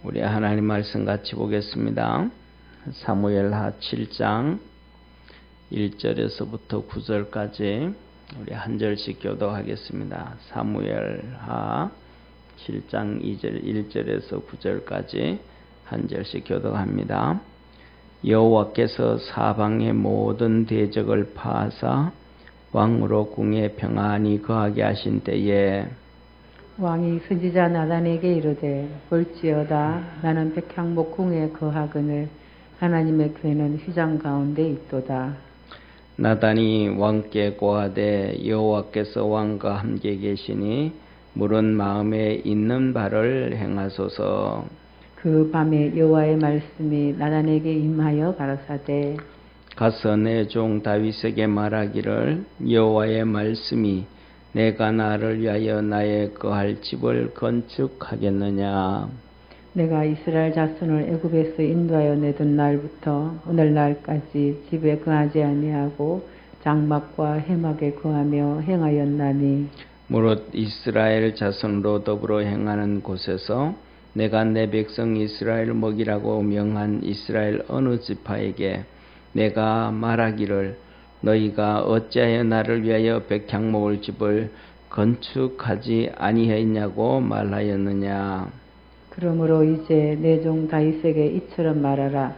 우리 하나님 말씀 같이 보겠습니다. 사무엘하 7장 1절에서부터 9절까지 우리 한 절씩 교독하겠습니다. 사무엘하 7장 1절에서 9절까지 한 절씩 교독합니다. 여호와께서 사방의 모든 대적을 파하사 왕으로 궁에 평안히 거하게 하신 때에 왕이 선지자 나단에게 이르되 볼지어다 나는 백향목 궁에 거하거늘 하나님의 궤는 휘장 가운데 있도다. 나단이 왕께 고하되 여호와께서 왕과 함께 계시니 물은 마음에 있는 바를 행하소서. 그 밤에 여호와의 말씀이 나단에게 임하여 가라사대 가서 내 종 다윗에게 말하기를 여호와의 말씀이 내가 나를 위하여 나의 거할 집을 건축하겠느냐. 내가 이스라엘 자손을 애굽에서 인도하여 내던 날부터 오늘날까지 집에 거하지 아니하고 장막과 해막에 거하며 행하였나니 무릇 이스라엘 자손으로 더불어 행하는 곳에서 내가 내 백성 이스라엘 먹이라고 명한 이스라엘 어느 지파에게 내가 말하기를 너희가 어찌하여 나를 위하여 백향목을 집을 건축하지 아니하였냐고 말하였느냐. 그러므로 이제 내 종 다윗에게 이처럼 말하라.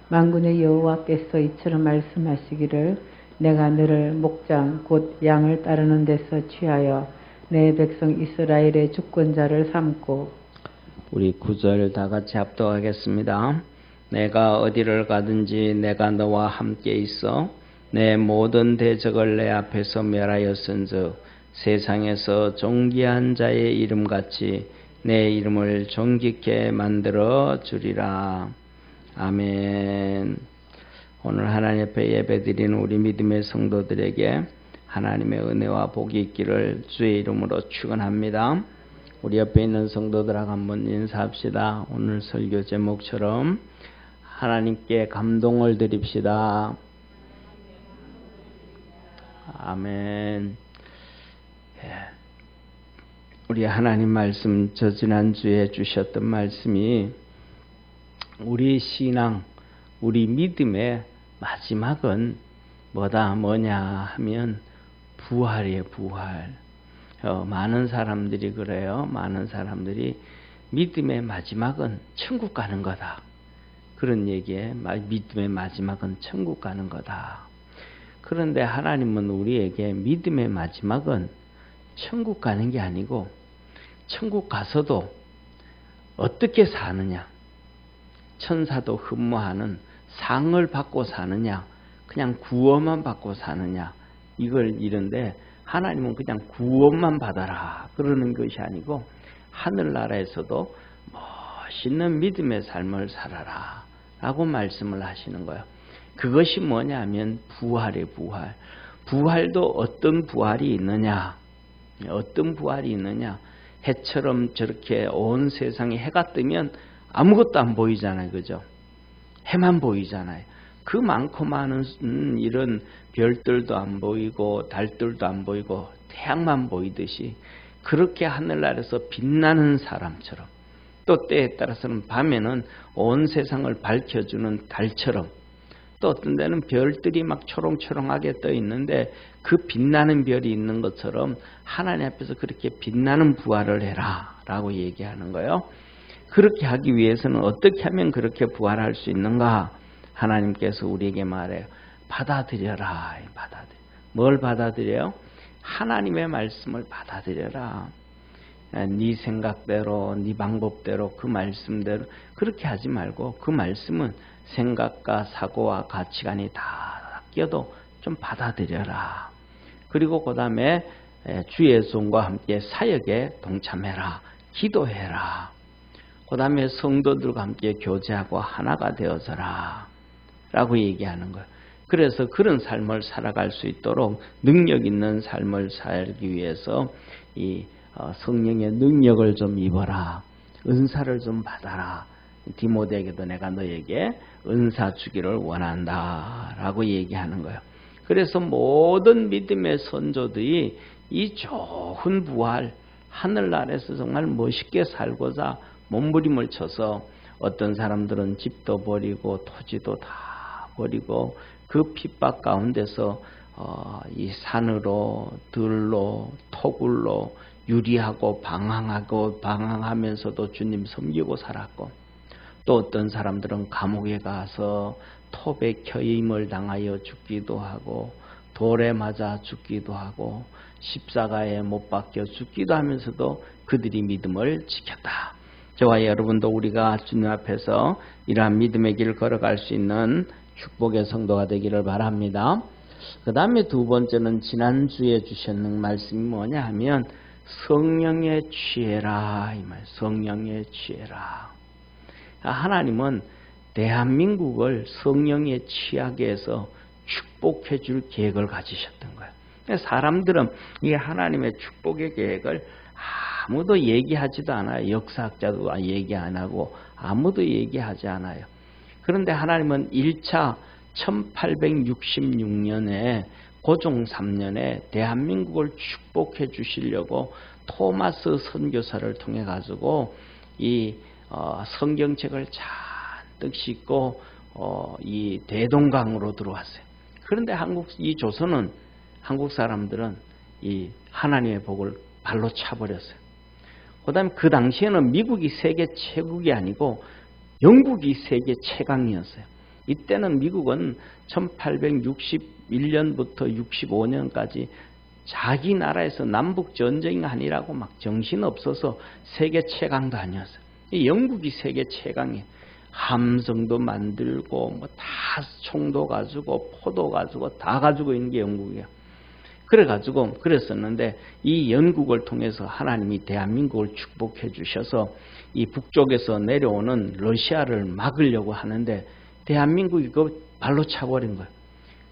만군의 여호와께서 이처럼 말씀하시기를 내가 너를 목장 곧 양을 따르는 데서 취하여 내 백성 이스라엘의 주권자를 삼고. 우리 9절 다 같이 합독하겠습니다. 내가 어디를 가든지 내가 너와 함께 있어 내 모든 대적을 내 앞에서 멸하였은즉 세상에서 존귀한 자의 이름같이 내 이름을 존귀케 만들어 주리라. 아멘. 오늘 하나님 앞에 예배드리는 우리 믿음의 성도들에게 하나님의 은혜와 복이 있기를 주의 이름으로 축원합니다. 우리 옆에 있는 성도들하고 한번 인사합시다. 오늘 설교 제목처럼 하나님께 감동을 드립시다. 아멘. 우리 하나님 말씀, 저 지난주에 주셨던 말씀이 우리 신앙, 우리 믿음의 마지막은 뭐냐 하면 부활이에요. 부활. 많은 사람들이 그래요. 많은 사람들이 믿음의 마지막은 천국 가는 거다. 그런 얘기에 믿음의 마지막은 천국 가는 거다. 그런데 하나님은 우리에게 믿음의 마지막은 천국 가는 게 아니고 천국 가서도 어떻게 사느냐, 천사도 흠모하는 상을 받고 사느냐, 그냥 구원만 받고 사느냐, 이걸 이른데 하나님은 그냥 구원만 받아라 그러는 것이 아니고 하늘나라에서도 멋있는 믿음의 삶을 살아라 라고 말씀을 하시는 거예요. 그것이 뭐냐면 부활이에요. 부활. 부활도 어떤 부활이 있느냐, 어떤 부활이 있느냐, 해처럼 저렇게 온 세상에 해가 뜨면 아무것도 안 보이잖아요. 그죠? 해만 보이잖아요. 그 많고 많은 이런 별들도 안 보이고 달들도 안 보이고 태양만 보이듯이 그렇게 하늘나라에서 빛나는 사람처럼, 또 때에 따라서는 밤에는 온 세상을 밝혀주는 달처럼, 또 어떤 데는 별들이 막 초롱초롱하게 떠 있는데 그 빛나는 별이 있는 것처럼 하나님 앞에서 그렇게 빛나는 부활을 해라 라고 얘기하는 거예요. 그렇게 하기 위해서는 어떻게 하면 그렇게 부활할 수 있는가? 하나님께서 우리에게 말해요. 받아들여라. 뭘 받아들여요? 하나님의 말씀을 받아들여라. 네 생각대로, 네 방법대로, 그 말씀대로 그렇게 하지 말고 그 말씀은 생각과 사고와 가치관이 다 껴도 좀 받아들여라. 그리고 그 다음에 주의 손과 함께 사역에 동참해라. 기도해라. 그 다음에 성도들과 함께 교제하고 하나가 되어서라 라고 얘기하는 거예요. 그래서 그런 삶을 살아갈 수 있도록 능력 있는 삶을 살기 위해서 이 성령의 능력을 좀 입어라. 은사를 좀 받아라. 디모데에게도 내가 너에게 은사 주기를 원한다 라고 얘기하는 거예요. 그래서 모든 믿음의 선조들이 이 좋은 부활, 하늘나라에서 정말 멋있게 살고자 몸부림을 쳐서 어떤 사람들은 집도 버리고 토지도 다 버리고 그 핍박 가운데서 이 산으로 들로 토굴로 유리하고 방황하면서도 주님 섬기고 살았고, 또 어떤 사람들은 감옥에 가서 톱에 켜임을 당하여 죽기도 하고 돌에 맞아 죽기도 하고 십자가에 못 박혀 죽기도 하면서도 그들이 믿음을 지켰다. 저와 여러분도 우리가 주님 앞에서 이러한 믿음의 길을 걸어갈 수 있는 축복의 성도가 되기를 바랍니다. 그 다음에 두 번째는 지난주에 주셨는 말씀이 뭐냐 하면 성령에 취해라, 이 말. 성령에 취해라. 하나님은 대한민국을 성령에 취하게 해서 축복해 줄 계획을 가지셨던 거예요. 사람들은 이 하나님의 축복의 계획을 아무도 얘기하지도 않아요. 역사학자도 얘기 안 하고 아무도 얘기하지 않아요. 그런데 하나님은 1차 1866년에 고종 3년에 대한민국을 축복해 주시려고 토마스 선교사를 통해 가지고 이 성경책을 잔뜩 싣고 이 대동강으로 들어왔어요. 그런데 이 조선은 한국 사람들은 이 하나님의 복을 발로 차버렸어요. 그다음에 그 당시에는 미국이 세계 최국이 아니고 영국이 세계 최강이었어요. 이때는 미국은 1861년부터 65년까지 자기 나라에서 남북 전쟁이 아니라고 막 정신없어서 세계 최강도 아니었어요. 영국이 세계 최강이에요. 함성도 만들고 뭐 다 총도 가지고 포도 가지고 다 가지고 있는 게 영국이에요. 그랬었는데 이 영국을 통해서 하나님이 대한민국을 축복해 주셔서 이 북쪽에서 내려오는 러시아를 막으려고 하는데 대한민국이 그 발로 차버린 거예요.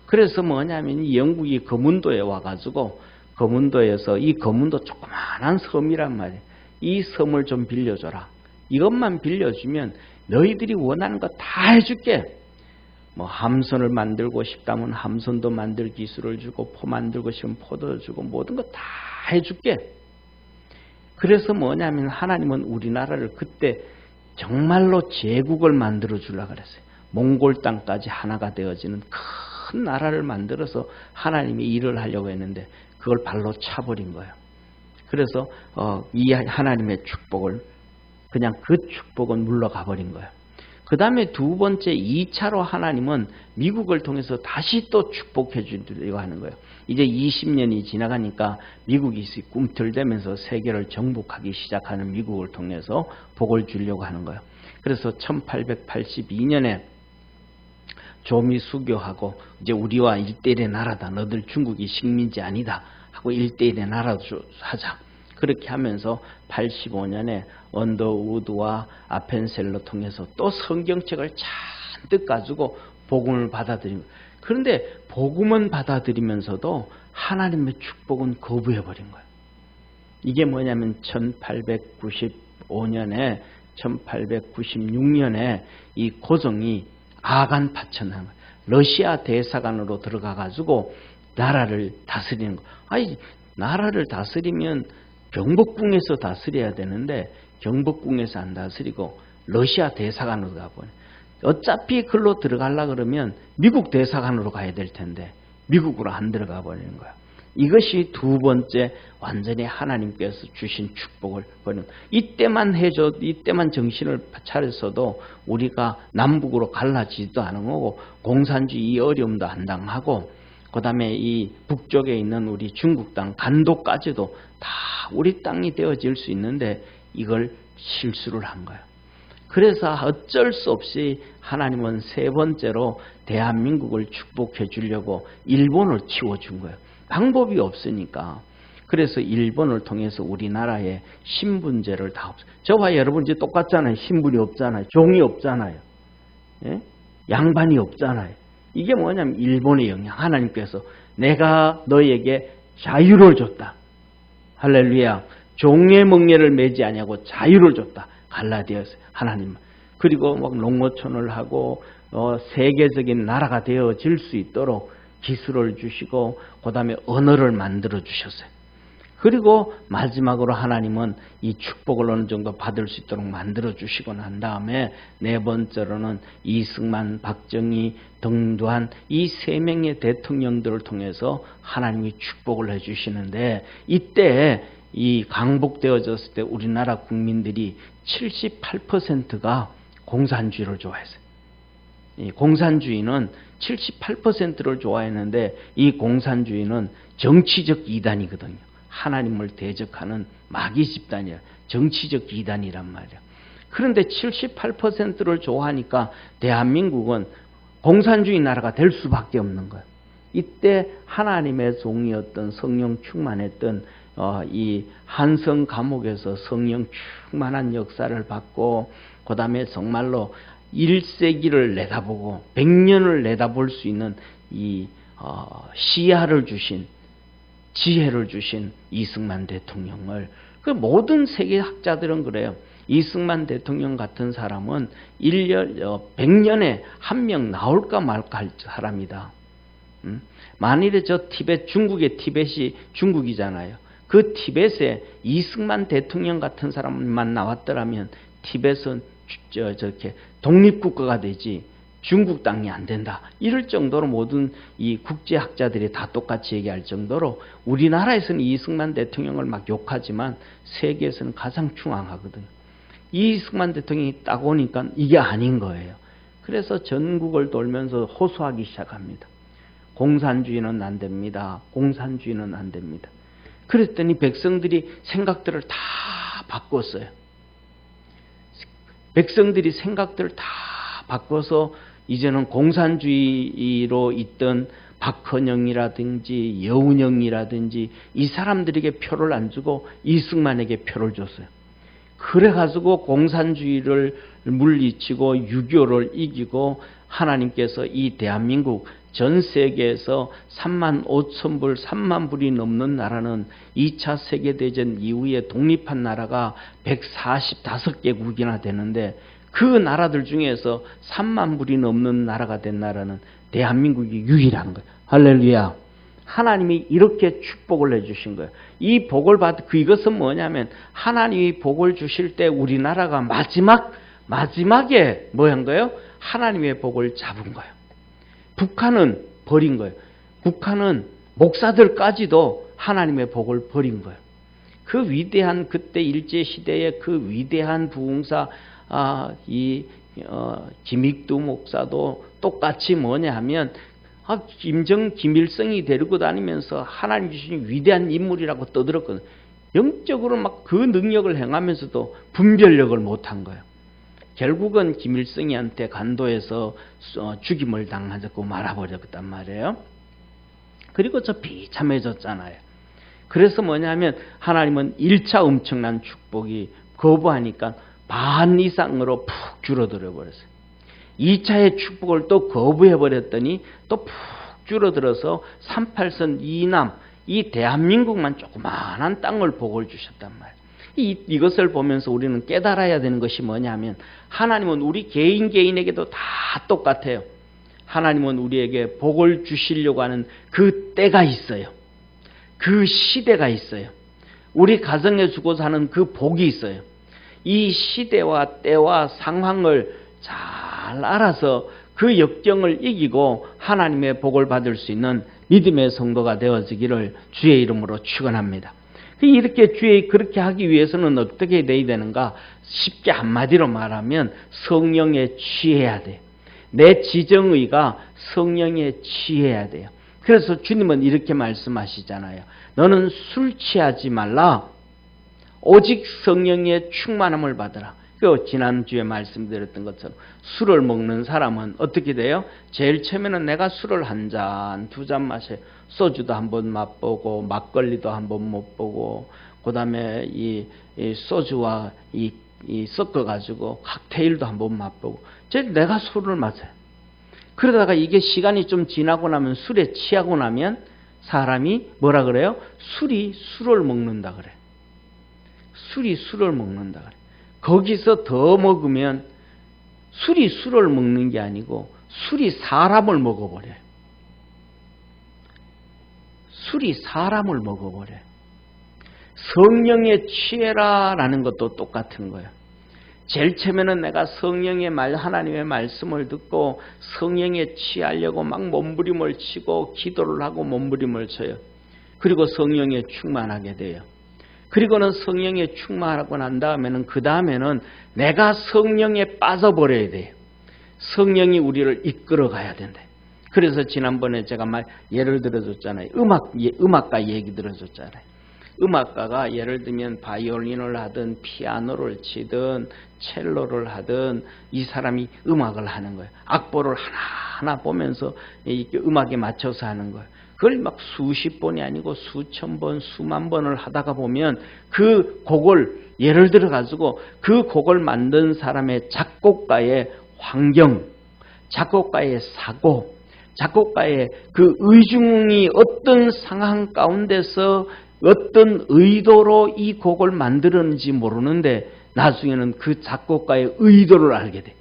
그래서 뭐냐면 이 영국이 거문도에 와가지고 거문도에서 이 거문도 조그마한 섬이란 말이에요. 이 섬을 좀 빌려줘라. 이것만 빌려주면 너희들이 원하는 거 다 해줄게. 뭐 함선을 만들고 싶다면 함선도 만들 기술을 주고 포 만들고 싶으면 포도 주고 모든 거 다 해줄게. 그래서 뭐냐면 하나님은 우리나라를 그때 정말로 제국을 만들어 주려고 그랬어요. 몽골 땅까지 하나가 되어지는 큰 나라를 만들어서 하나님이 일을 하려고 했는데 그걸 발로 차버린 거예요. 그래서 이 하나님의 축복을 그냥 그 축복은 물러가 버린 거예요. 그 다음에 두 번째 2차로 하나님은 미국을 통해서 다시 또 축복해 주려고 하는 거예요. 이제 20년이 지나가니까 미국이 꿈틀대면서 세계를 정복하기 시작하는 미국을 통해서 복을 주려고 하는 거예요. 그래서 1882년에 조미 수교하고 이제 우리와 1대1의 나라다. 너들 중국이 식민지 아니다. 하고 1대1의 나라로 하자. 그렇게 하면서 85년에 언더우드와 아펜셀러 통해서 또 성경책을 잔뜩 가지고 복음을 받아들인 거예요. 그런데 복음은 받아들이면서도 하나님의 축복은 거부해버린 거예요. 이게 뭐냐면 1895년에 1896년에 이 고종이 아간 파천한 거예요. 러시아 대사관으로 들어가가지고 나라를 다스리는 거예요. 아니 나라를 다스리면 경복궁에서 다스려야 되는데 경복궁에서 안 다스리고 러시아 대사관으로 가버려. 어차피 글로 들어가려고 그러면 미국 대사관으로 가야 될 텐데 미국으로 안 들어가 버리는 거야. 이것이 두 번째 완전히 하나님께서 주신 축복을 버리는. 이때만 이때만 정신을 차렸어도 우리가 남북으로 갈라지지도 않은 거고 공산주의 이 어려움도 안 당하고 그 다음에 이 북쪽에 있는 우리 중국 땅 간도까지도 다 우리 땅이 되어질 수 있는데 이걸 실수를 한 거예요. 그래서 어쩔 수 없이 하나님은 세 번째로 대한민국을 축복해 주려고 일본을 키워준 거예요. 방법이 없으니까. 그래서 일본을 통해서 우리나라의 신분제를 다 없어요. 저와 여러분 이제 똑같잖아요. 신분이 없잖아요. 종이 없잖아요. 예? 양반이 없잖아요. 이게 뭐냐면 일본의 영향. 하나님께서 내가 너에게 자유를 줬다. 할렐루야. 종의 멍에를 매지 아니하고 자유를 줬다. 갈라디아서 하나님. 그리고 막 농어촌을 하고 세계적인 나라가 되어질 수 있도록 기술을 주시고 그 다음에 언어를 만들어 주셨어요. 그리고 마지막으로 하나님은 이 축복을 어느 정도 받을 수 있도록 만들어 주시고 난 다음에 네 번째로는 이승만, 박정희 등도한 이 세 명의 대통령들을 통해서 하나님이 축복을 해주시는데, 이때 이 강복되어졌을 때 우리나라 국민들이 78%가 공산주의를 좋아했어요. 이 공산주의는 78%를 좋아했는데, 이 공산주의는 정치적 이단이거든요. 하나님을 대적하는 마귀 집단이야. 정치적 이단이란 말이야. 그런데 78%를 좋아하니까 대한민국은 공산주의 나라가 될 수밖에 없는 거예요. 이때 하나님의 종이었던 성령 충만했던 이 한성 감옥에서 성령 충만한 역사를 받고, 그 다음에 정말로 1세기를 내다보고 100년을 내다볼 수 있는 이 시야를 주신, 지혜를 주신 이승만 대통령을, 그 모든 세계 학자들은 그래요. 이승만 대통령 같은 사람은 100년에 한 명 나올까 말까 할 사람이다. 만일에 저 티벳, 중국의 티벳이 중국이잖아요. 그 티벳에 이승만 대통령 같은 사람만 나왔더라면 티벳은 저렇게 독립국가가 되지 중국 땅이 안 된다. 이럴 정도로 모든 이 국제학자들이 다 똑같이 얘기할 정도로 우리나라에서는 이승만 대통령을 막 욕하지만 세계에서는 가장 충황하거든요. 이승만 대통령이 딱 오니까 이게 아닌 거예요. 그래서 전국을 돌면서 호소하기 시작합니다. 공산주의는 안 됩니다. 공산주의는 안 됩니다. 그랬더니 백성들이 생각들을 다 바꿨어요. 백성들이 생각들을 다 바꿔서 이제는 공산주의로 있던 박헌영이라든지 여운형이라든지 이 사람들에게 표를 안 주고 이승만에게 표를 줬어요. 그래가지고 공산주의를 물리치고 6.25를 이기고 하나님께서 이 대한민국 전 세계에서 35,000불, 3만 불이 넘는 나라는 2차 세계대전 이후에 독립한 나라가 145개국이나 되는데, 그 나라들 중에서 3만 불이 넘는 나라가 된 나라는 대한민국이 유일한 거예요. 할렐루야. 하나님이 이렇게 축복을 해주신 거예요. 이 복을 이것은 뭐냐면 하나님이 복을 주실 때 우리나라가 마지막에 뭐 한 거예요? 하나님의 복을 잡은 거예요. 북한은 버린 거예요. 북한은 목사들까지도 하나님의 복을 버린 거예요. 그 위대한 그때 일제시대의 그 위대한 부흥사 김익두 목사도 똑같이 뭐냐 하면 김일성이 데리고 다니면서 하나님 주신 위대한 인물이라고 떠들었거든요. 영적으로 막 그 능력을 행하면서도 분별력을 못한 거예요. 결국은 김일성이한테 간도해서 죽임을 당하고 말아버렸단 말이에요. 그리고 저 비참해졌잖아요. 그래서 뭐냐면 하나님은 1차 엄청난 축복이 거부하니까 반 이상으로 푹 줄어들어 버렸어요. 2차의 축복을 또 거부해버렸더니 또 푹 줄어들어서 38선 이남, 이 대한민국만 조그마한 땅을 복을 주셨단 말이에요. 이것을 보면서 우리는 깨달아야 되는 것이 뭐냐면 하나님은 우리 개인에게도 다 똑같아요. 하나님은 우리에게 복을 주시려고 하는 그 때가 있어요. 그 시대가 있어요. 우리 가정에 주고 사는 그 복이 있어요. 이 시대와 때와 상황을 잘 알아서 그 역경을 이기고 하나님의 복을 받을 수 있는 믿음의 성도가 되어지기를 주의 이름으로 축원합니다. 이렇게 그렇게 하기 위해서는 어떻게 돼야 되는가? 쉽게 한마디로 말하면 성령에 취해야 돼요. 내 지정의가 성령에 취해야 돼요. 그래서 주님은 이렇게 말씀하시잖아요. 너는 술 취하지 말라. 오직 성령의 충만함을 받으라. 지난주에 말씀드렸던 것처럼 술을 먹는 사람은 어떻게 돼요? 제일 처음에는 내가 술을 한 잔, 두 잔 마셔요. 소주도 한번 맛보고 막걸리도 한번 못보고 그 다음에 이 소주와 이 섞어가지고 칵테일도 한번 맛보고 내가 술을 마셔요. 그러다가 이게 시간이 좀 지나고 나면 술에 취하고 나면 사람이 뭐라 그래요? 술이 술을 먹는다 그래. 술이 술을 먹는다 그래. 거기서 더 먹으면 술이 술을 먹는 게 아니고 술이 사람을 먹어버려요. 술이 사람을 먹어버려요. 성령에 취해라 라는 것도 똑같은 거예요. 제일 처음에는 내가 성령의 하나님의 말씀을 듣고 성령에 취하려고 막 몸부림을 치고 기도를 하고 몸부림을 쳐요. 그리고 성령에 충만하게 돼요. 그리고는 성령에 충만하고 난 다음에는 그 다음에는 내가 성령에 빠져버려야 돼요. 성령이 우리를 이끌어 가야 된다. 그래서 지난번에 제가 예를 들어줬잖아요. 음악가 얘기 들어줬잖아요. 음악가가 예를 들면 바이올린을 하든 피아노를 치든 첼로를 하든 이 사람이 음악을 하는 거예요. 악보를 하나하나 보면서 이렇게 음악에 맞춰서 하는 거예요. 그걸 막 수십 번이 아니고 수천 번, 수만 번을 하다가 보면 그 곡을 예를 들어 가지고 그 곡을 만든 사람의 작곡가의 환경, 작곡가의 사고, 작곡가의 그 의중이 어떤 상황 가운데서 어떤 의도로 이 곡을 만들었는지 모르는데 나중에는 그 작곡가의 의도를 알게 돼.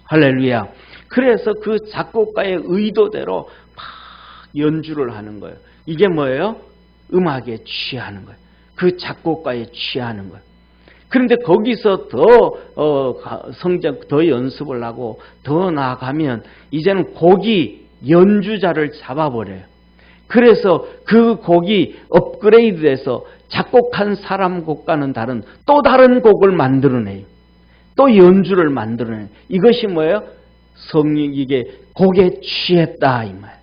할렐루야. 그래서 그 작곡가의 의도대로 막 연주를 하는 거예요. 이게 뭐예요? 음악에 취하는 거예요. 그 작곡가에 취하는 거예요. 그런데 거기서 더 연습을 하고 더 나아가면 이제는 곡이 연주자를 잡아버려요. 그래서 그 곡이 업그레이드돼서 작곡한 사람 곡과는 다른 또 다른 곡을 만들어내요. 또 연주를 만들어내요. 이것이 뭐예요? 성령, 이게 곡에 취했다 이 말.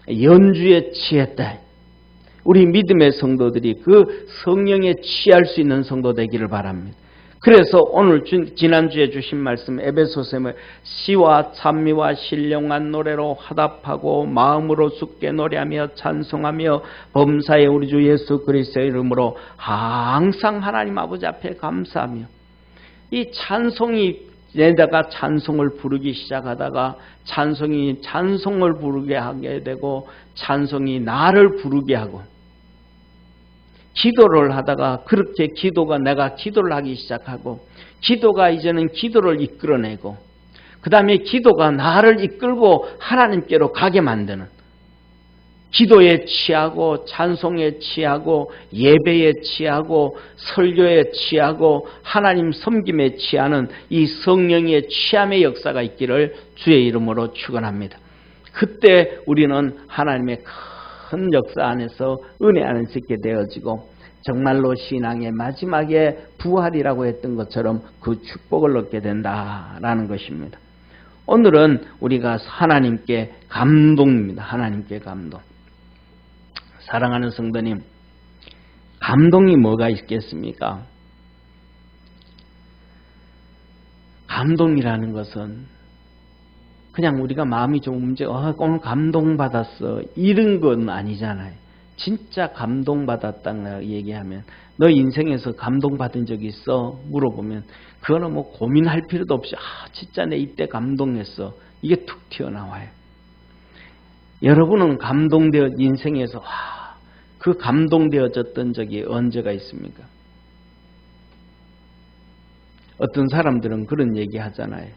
연주에 취했다. 우리 믿음의 성도들이 그 성령에 취할 수 있는 성도 되기를 바랍니다. 그래서 오늘 지난주에 주신 말씀 에베소서에 시와 찬미와 신령한 노래로 화답하고 마음으로 주께 노래하며 찬송하며 범사의 우리 주 예수 그리스도의 이름으로 항상 하나님 아버지 앞에 감사하며 이 찬송이 내다가 찬송을 부르기 시작하다가 찬송을 부르게 하게 되고 찬송이 나를 부르게 하고 기도를 하다가 그렇게 내가 기도를 하기 시작하고 기도가 이제는 기도를 이끌어내고 그 다음에 기도가 나를 이끌고 하나님께로 가게 만드는 기도에 취하고 찬송에 취하고 예배에 취하고 설교에 취하고 하나님 섬김에 취하는 이 성령의 취함의 역사가 있기를 주의 이름으로 축원합니다. 그때 우리는 하나님의 큰 역사 안에서 은혜 안에서 있게 되어지고 정말로 신앙의 마지막에 부활이라고 했던 것처럼 그 축복을 얻게 된다라는 것입니다. 오늘은 우리가 하나님께 감동입니다. 하나님께 감동. 사랑하는 성도님, 감동이 뭐가 있겠습니까? 감동이라는 것은 그냥 우리가 마음이 좀 오늘 감동받았어 이런 건 아니잖아요. 진짜 감동받았다고 얘기하면 너 인생에서 감동받은 적 있어? 물어보면 그거는 뭐 고민할 필요도 없이 진짜 내 이때 감동했어. 이게 툭 튀어나와요. 여러분은 감동되어 인생에서 그 감동되어졌던 적이 언제가 있습니까? 어떤 사람들은 그런 얘기 하잖아요.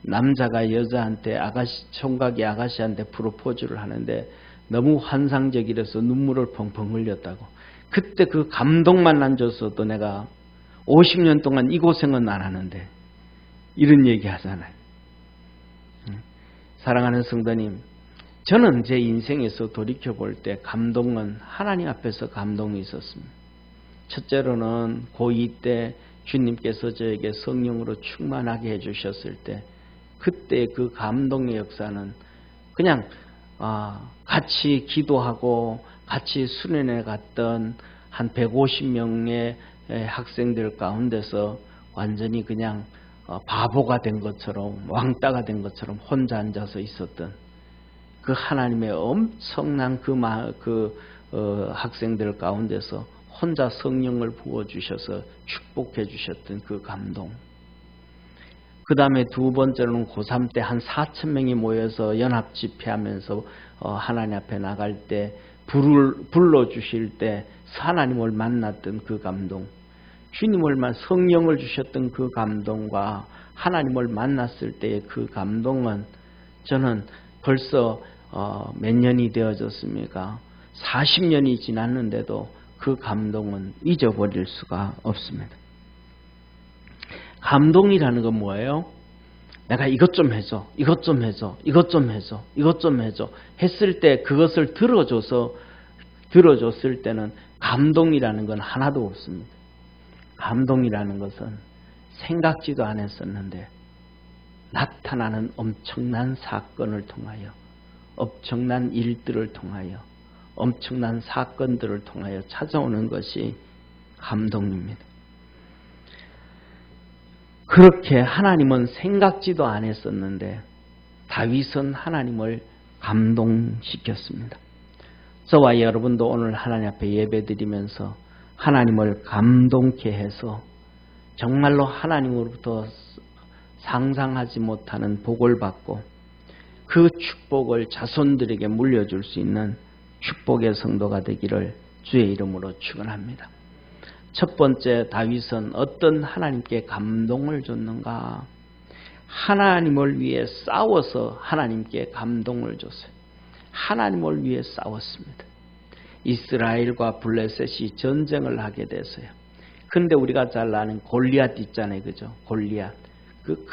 남자가 여자한테 총각이 아가씨한테 프로포즈를 하는데 너무 환상적이라서 눈물을 펑펑 흘렸다고. 그때 그 감동만 안 줬어도 내가 50년 동안 이 고생은 안 하는데 이런 얘기 하잖아요. 사랑하는 성도님, 저는 제 인생에서 돌이켜볼 때 감동은 하나님 앞에서 감동이 있었습니다. 첫째로는 고2 때 주님께서 저에게 성령으로 충만하게 해주셨을 때 그때 그 감동의 역사는 그냥 같이 기도하고 같이 수련회 갔던 한 150명의 학생들 가운데서 완전히 그냥 바보가 된 것처럼 왕따가 된 것처럼 혼자 앉아서 있었던 그 하나님의 엄청난 그 학생들 가운데서 혼자 성령을 부어주셔서 축복해 주셨던 그 감동. 그 다음에 두 번째로는 고3 때 한 4,000명이 모여서 연합 집회하면서 하나님 앞에 나갈 때 불러주실 때 하나님을 만났던 그 감동, 성령을 주셨던 그 감동과 하나님을 만났을 때의 그 감동은 저는 벌써 몇 년이 되어졌습니까? 40년이 지났는데도 그 감동은 잊어버릴 수가 없습니다. 감동이라는 건 뭐예요? 내가 이것 좀 해줘, 이것 좀 해줘, 이것 좀 해줘, 이것 좀 해줘 했을 때 그것을 들어줬을 때는 감동이라는 건 하나도 없습니다. 감동이라는 것은 생각지도 않았었는데 나타나는 엄청난 사건을 통하여, 엄청난 일들을 통하여, 엄청난 사건들을 통하여 찾아오는 것이 감동입니다. 그렇게 하나님은 생각지도 않았었는데 다윗은 하나님을 감동시켰습니다. 저와 여러분도 오늘 하나님 앞에 예배드리면서 하나님을 감동케 해서 정말로 하나님으로부터 상상하지 못하는 복을 받고 그 축복을 자손들에게 물려줄 수 있는 축복의 성도가 되기를 주의 이름으로 축원합니다. 첫 번째, 다윗은 어떤 하나님께 감동을 줬는가? 하나님을 위해 싸워서 하나님께 감동을 줬어요. 하나님을 위해 싸웠습니다. 이스라엘과 블레셋이 전쟁을 하게 됐어요. 근데 우리가 잘 아는 골리앗 있잖아요. 그죠? 골리앗. 그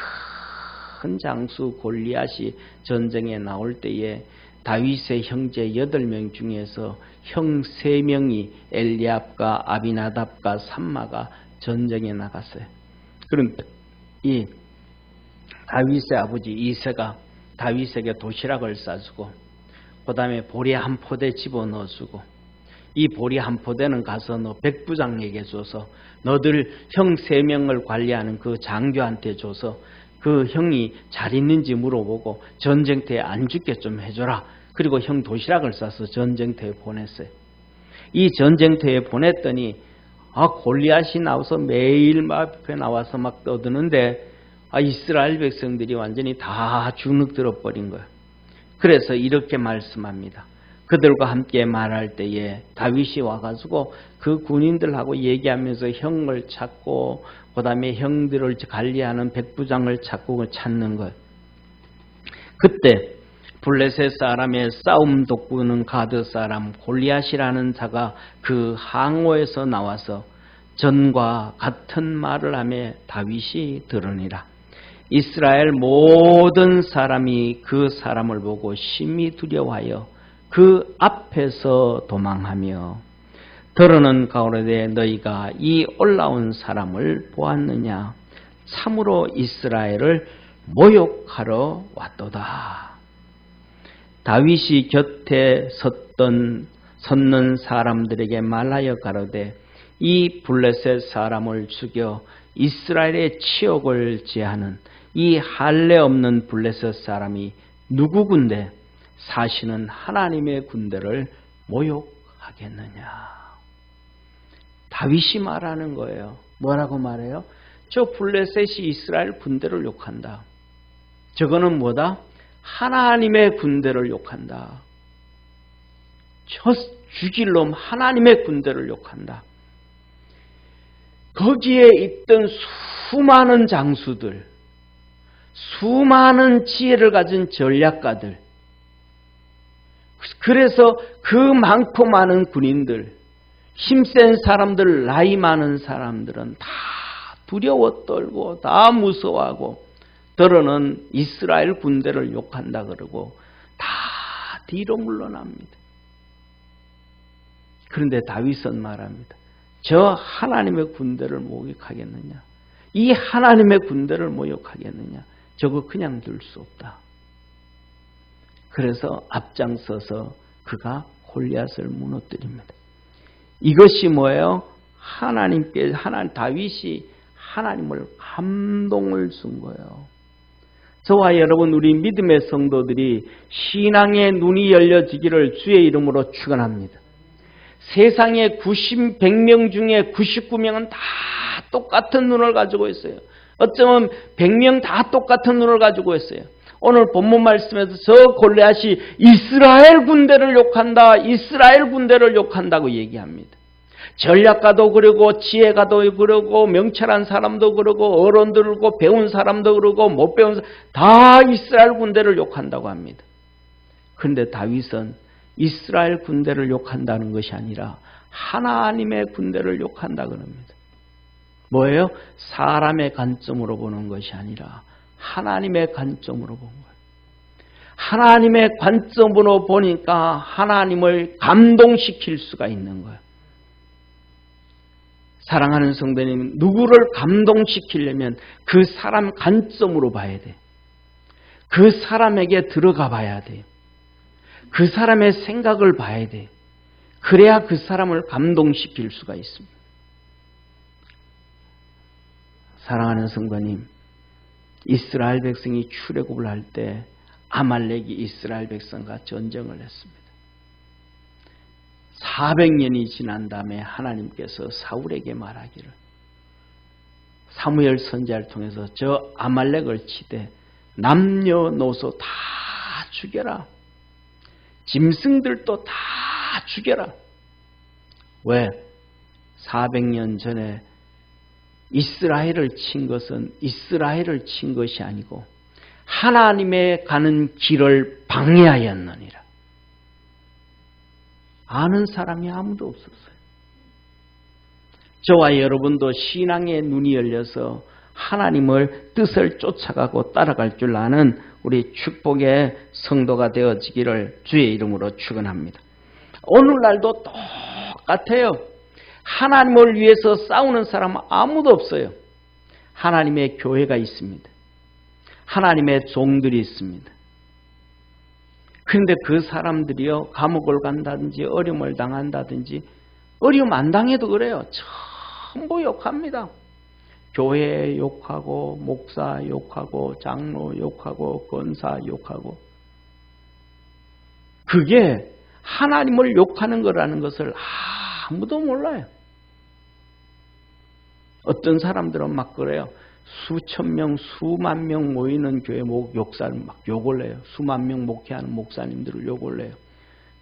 큰 장수 골리앗이 전쟁에 나올 때에 다윗의 형제 8명 중에서 형 3명이 엘리압과 아비나답과 삼마가 전쟁에 나갔어요. 그런데 이 다윗의 아버지 이새가 다윗에게 도시락을 싸주고 그 다음에 보리 한 포대 집어넣어주고 이 보리 한 포대는 가서 너 백부장에게 줘서 너들 형 3명을 관리하는 그 장교한테 줘서 그 형이 잘 있는지 물어보고 전쟁터에 안 죽게 좀 해줘라. 그리고 형 도시락을 싸서 전쟁터에 보냈어요. 이 전쟁터에 보냈더니 골리앗이 나와서 매일 막 앞에 나와서 막 떠드는데 이스라엘 백성들이 완전히 다 주눅 들어버린 거예요. 그래서 이렇게 말씀합니다. 그들과 함께 말할 때에 다윗이 와가지고 그 군인들하고 얘기하면서 형을 찾고 그 다음에 형들을 관리하는 백부장을 찾고 찾는 것. 그때 블레셋 사람의 싸움 돋구는 가드 사람 골리앗이라는 자가 그 항오에서 나와서 전과 같은 말을 하며 다윗이 들으니라. 이스라엘 모든 사람이 그 사람을 보고 심히 두려워하여 그 앞에서 도망하며 더러는 가로되 너희가 이 올라온 사람을 보았느냐? 참으로 이스라엘을 모욕하러 왔도다. 다윗이 곁에 섰는 사람들에게 말하여 가로되 이 블레셋 사람을 죽여 이스라엘의 치욕을 제하는 이 할례 없는 블레셋 사람이 누구군데 사시는 하나님의 군대를 모욕하겠느냐. 다윗이 말하는 거예요. 뭐라고 말해요? 저 블레셋이 이스라엘 군대를 욕한다. 저거는 뭐다? 하나님의 군대를 욕한다. 저 죽일 놈 하나님의 군대를 욕한다. 거기에 있던 수많은 장수들, 수많은 지혜를 가진 전략가들, 그래서 그 많고 많은 군인들, 힘센 사람들, 나이 많은 사람들은 다 두려워 떨고 다 무서워하고 더러는 이스라엘 군대를 욕한다 그러고 다 뒤로 물러납니다. 그런데 다윗은 말합니다. 저 하나님의 군대를 모욕하겠느냐? 이 하나님의 군대를 모욕하겠느냐? 저거 그냥 둘 수 없다. 그래서 앞장서서 그가 골리앗을 무너뜨립니다. 이것이 뭐예요? 다윗이 하나님을 감동을 준 거예요. 저와 여러분, 우리 믿음의 성도들이 신앙의 눈이 열려지기를 주의 이름으로 축원합니다. 세상에 100명 중에 99명은 다 똑같은 눈을 가지고 있어요. 어쩌면 100명 다 똑같은 눈을 가지고 있어요. 오늘 본문 말씀에서 저 골리앗이 이스라엘 군대를 욕한다, 이스라엘 군대를 욕한다고 얘기합니다. 전략가도 그러고 지혜가도 그러고 명철한 사람도 그러고 어른도 그러고 배운 사람도 그러고 못 배운 사람 다 이스라엘 군대를 욕한다고 합니다. 그런데 다윗은 이스라엘 군대를 욕한다는 것이 아니라 하나님의 군대를 욕한다 그럽니다. 뭐예요? 사람의 관점으로 보는 것이 아니라 하나님의 관점으로 본 거예요. 하나님의 관점으로 보니까 하나님을 감동시킬 수가 있는 거예요. 사랑하는 성도님, 누구를 감동시키려면 그 사람 관점으로 봐야 돼. 그 사람에게 들어가 봐야 돼. 그 사람의 생각을 봐야 돼. 그래야 그 사람을 감동시킬 수가 있습니다. 사랑하는 성도님, 이스라엘 백성이 출애굽을 할 때 아말렉이 이스라엘 백성과 전쟁을 했습니다. 400년이 지난 다음에 하나님께서 사울에게 말하기를, 사무엘 선지자를 통해서 저 아말렉을 치되 남녀노소 다 죽여라. 짐승들도 다 죽여라. 왜? 400년 전에 이스라엘을 친 것은 이스라엘을 친 것이 아니고 하나님의 가는 길을 방해하였느니라. 아는 사람이 아무도 없었어요. 저와 여러분도 신앙의 눈이 열려서 하나님을 뜻을 쫓아가고 따라갈 줄 아는 우리 축복의 성도가 되어지기를 주의 이름으로 축원합니다. 오늘날도 똑같아요. 하나님을 위해서 싸우는 사람은 아무도 없어요. 하나님의 교회가 있습니다. 하나님의 종들이 있습니다. 그런데 그 사람들이요, 감옥을 간다든지 어려움을 당한다든지, 어려움 안 당해도 그래요. 전부 욕합니다. 교회 욕하고 목사 욕하고 장로 욕하고 권사 욕하고. 그게 하나님을 욕하는 거라는 것을 아무도 몰라요. 어떤 사람들은 막 그래요. 수천 명, 수만 명 모이는 교회 목사를 막 욕을 해요. 수만 명 목회하는 목사님들을 욕을 해요.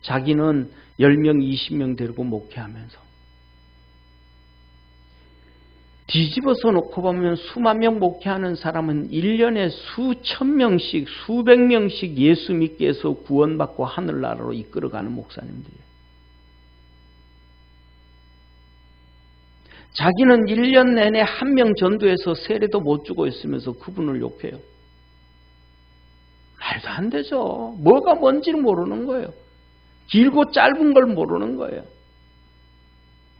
자기는 10명, 20명 데리고 목회하면서. 뒤집어서 놓고 보면 수만 명 목회하는 사람은 1년에 수천 명씩, 수백 명씩 예수 믿게 해서 구원받고 하늘나라로 이끌어가는 목사님들이에요. 자기는 1년 내내 한 명 전도해서 세례도 못 주고 있으면서 그분을 욕해요. 말도 안 되죠. 뭐가 뭔지를 모르는 거예요. 길고 짧은 걸 모르는 거예요.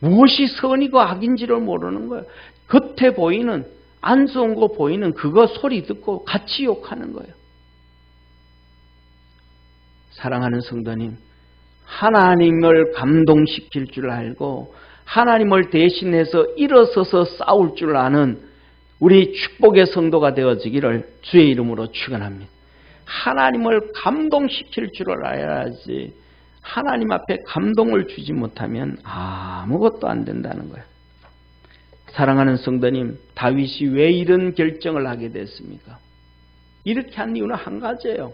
무엇이 선이고 악인지를 모르는 거예요. 겉에 보이는, 안 좋은 거 보이는 그거 소리 듣고 같이 욕하는 거예요. 사랑하는 성도님, 하나님을 감동시킬 줄 알고 하나님을 대신해서 일어서서 싸울 줄 아는 우리 축복의 성도가 되어지기를 주의 이름으로 축원합니다. 하나님을 감동시킬 줄 알아야지 하나님 앞에 감동을 주지 못하면 아무것도 안 된다는 거예요. 사랑하는 성도님, 다윗이 왜 이런 결정을 하게 됐습니까? 이렇게 한 이유는 한 가지예요.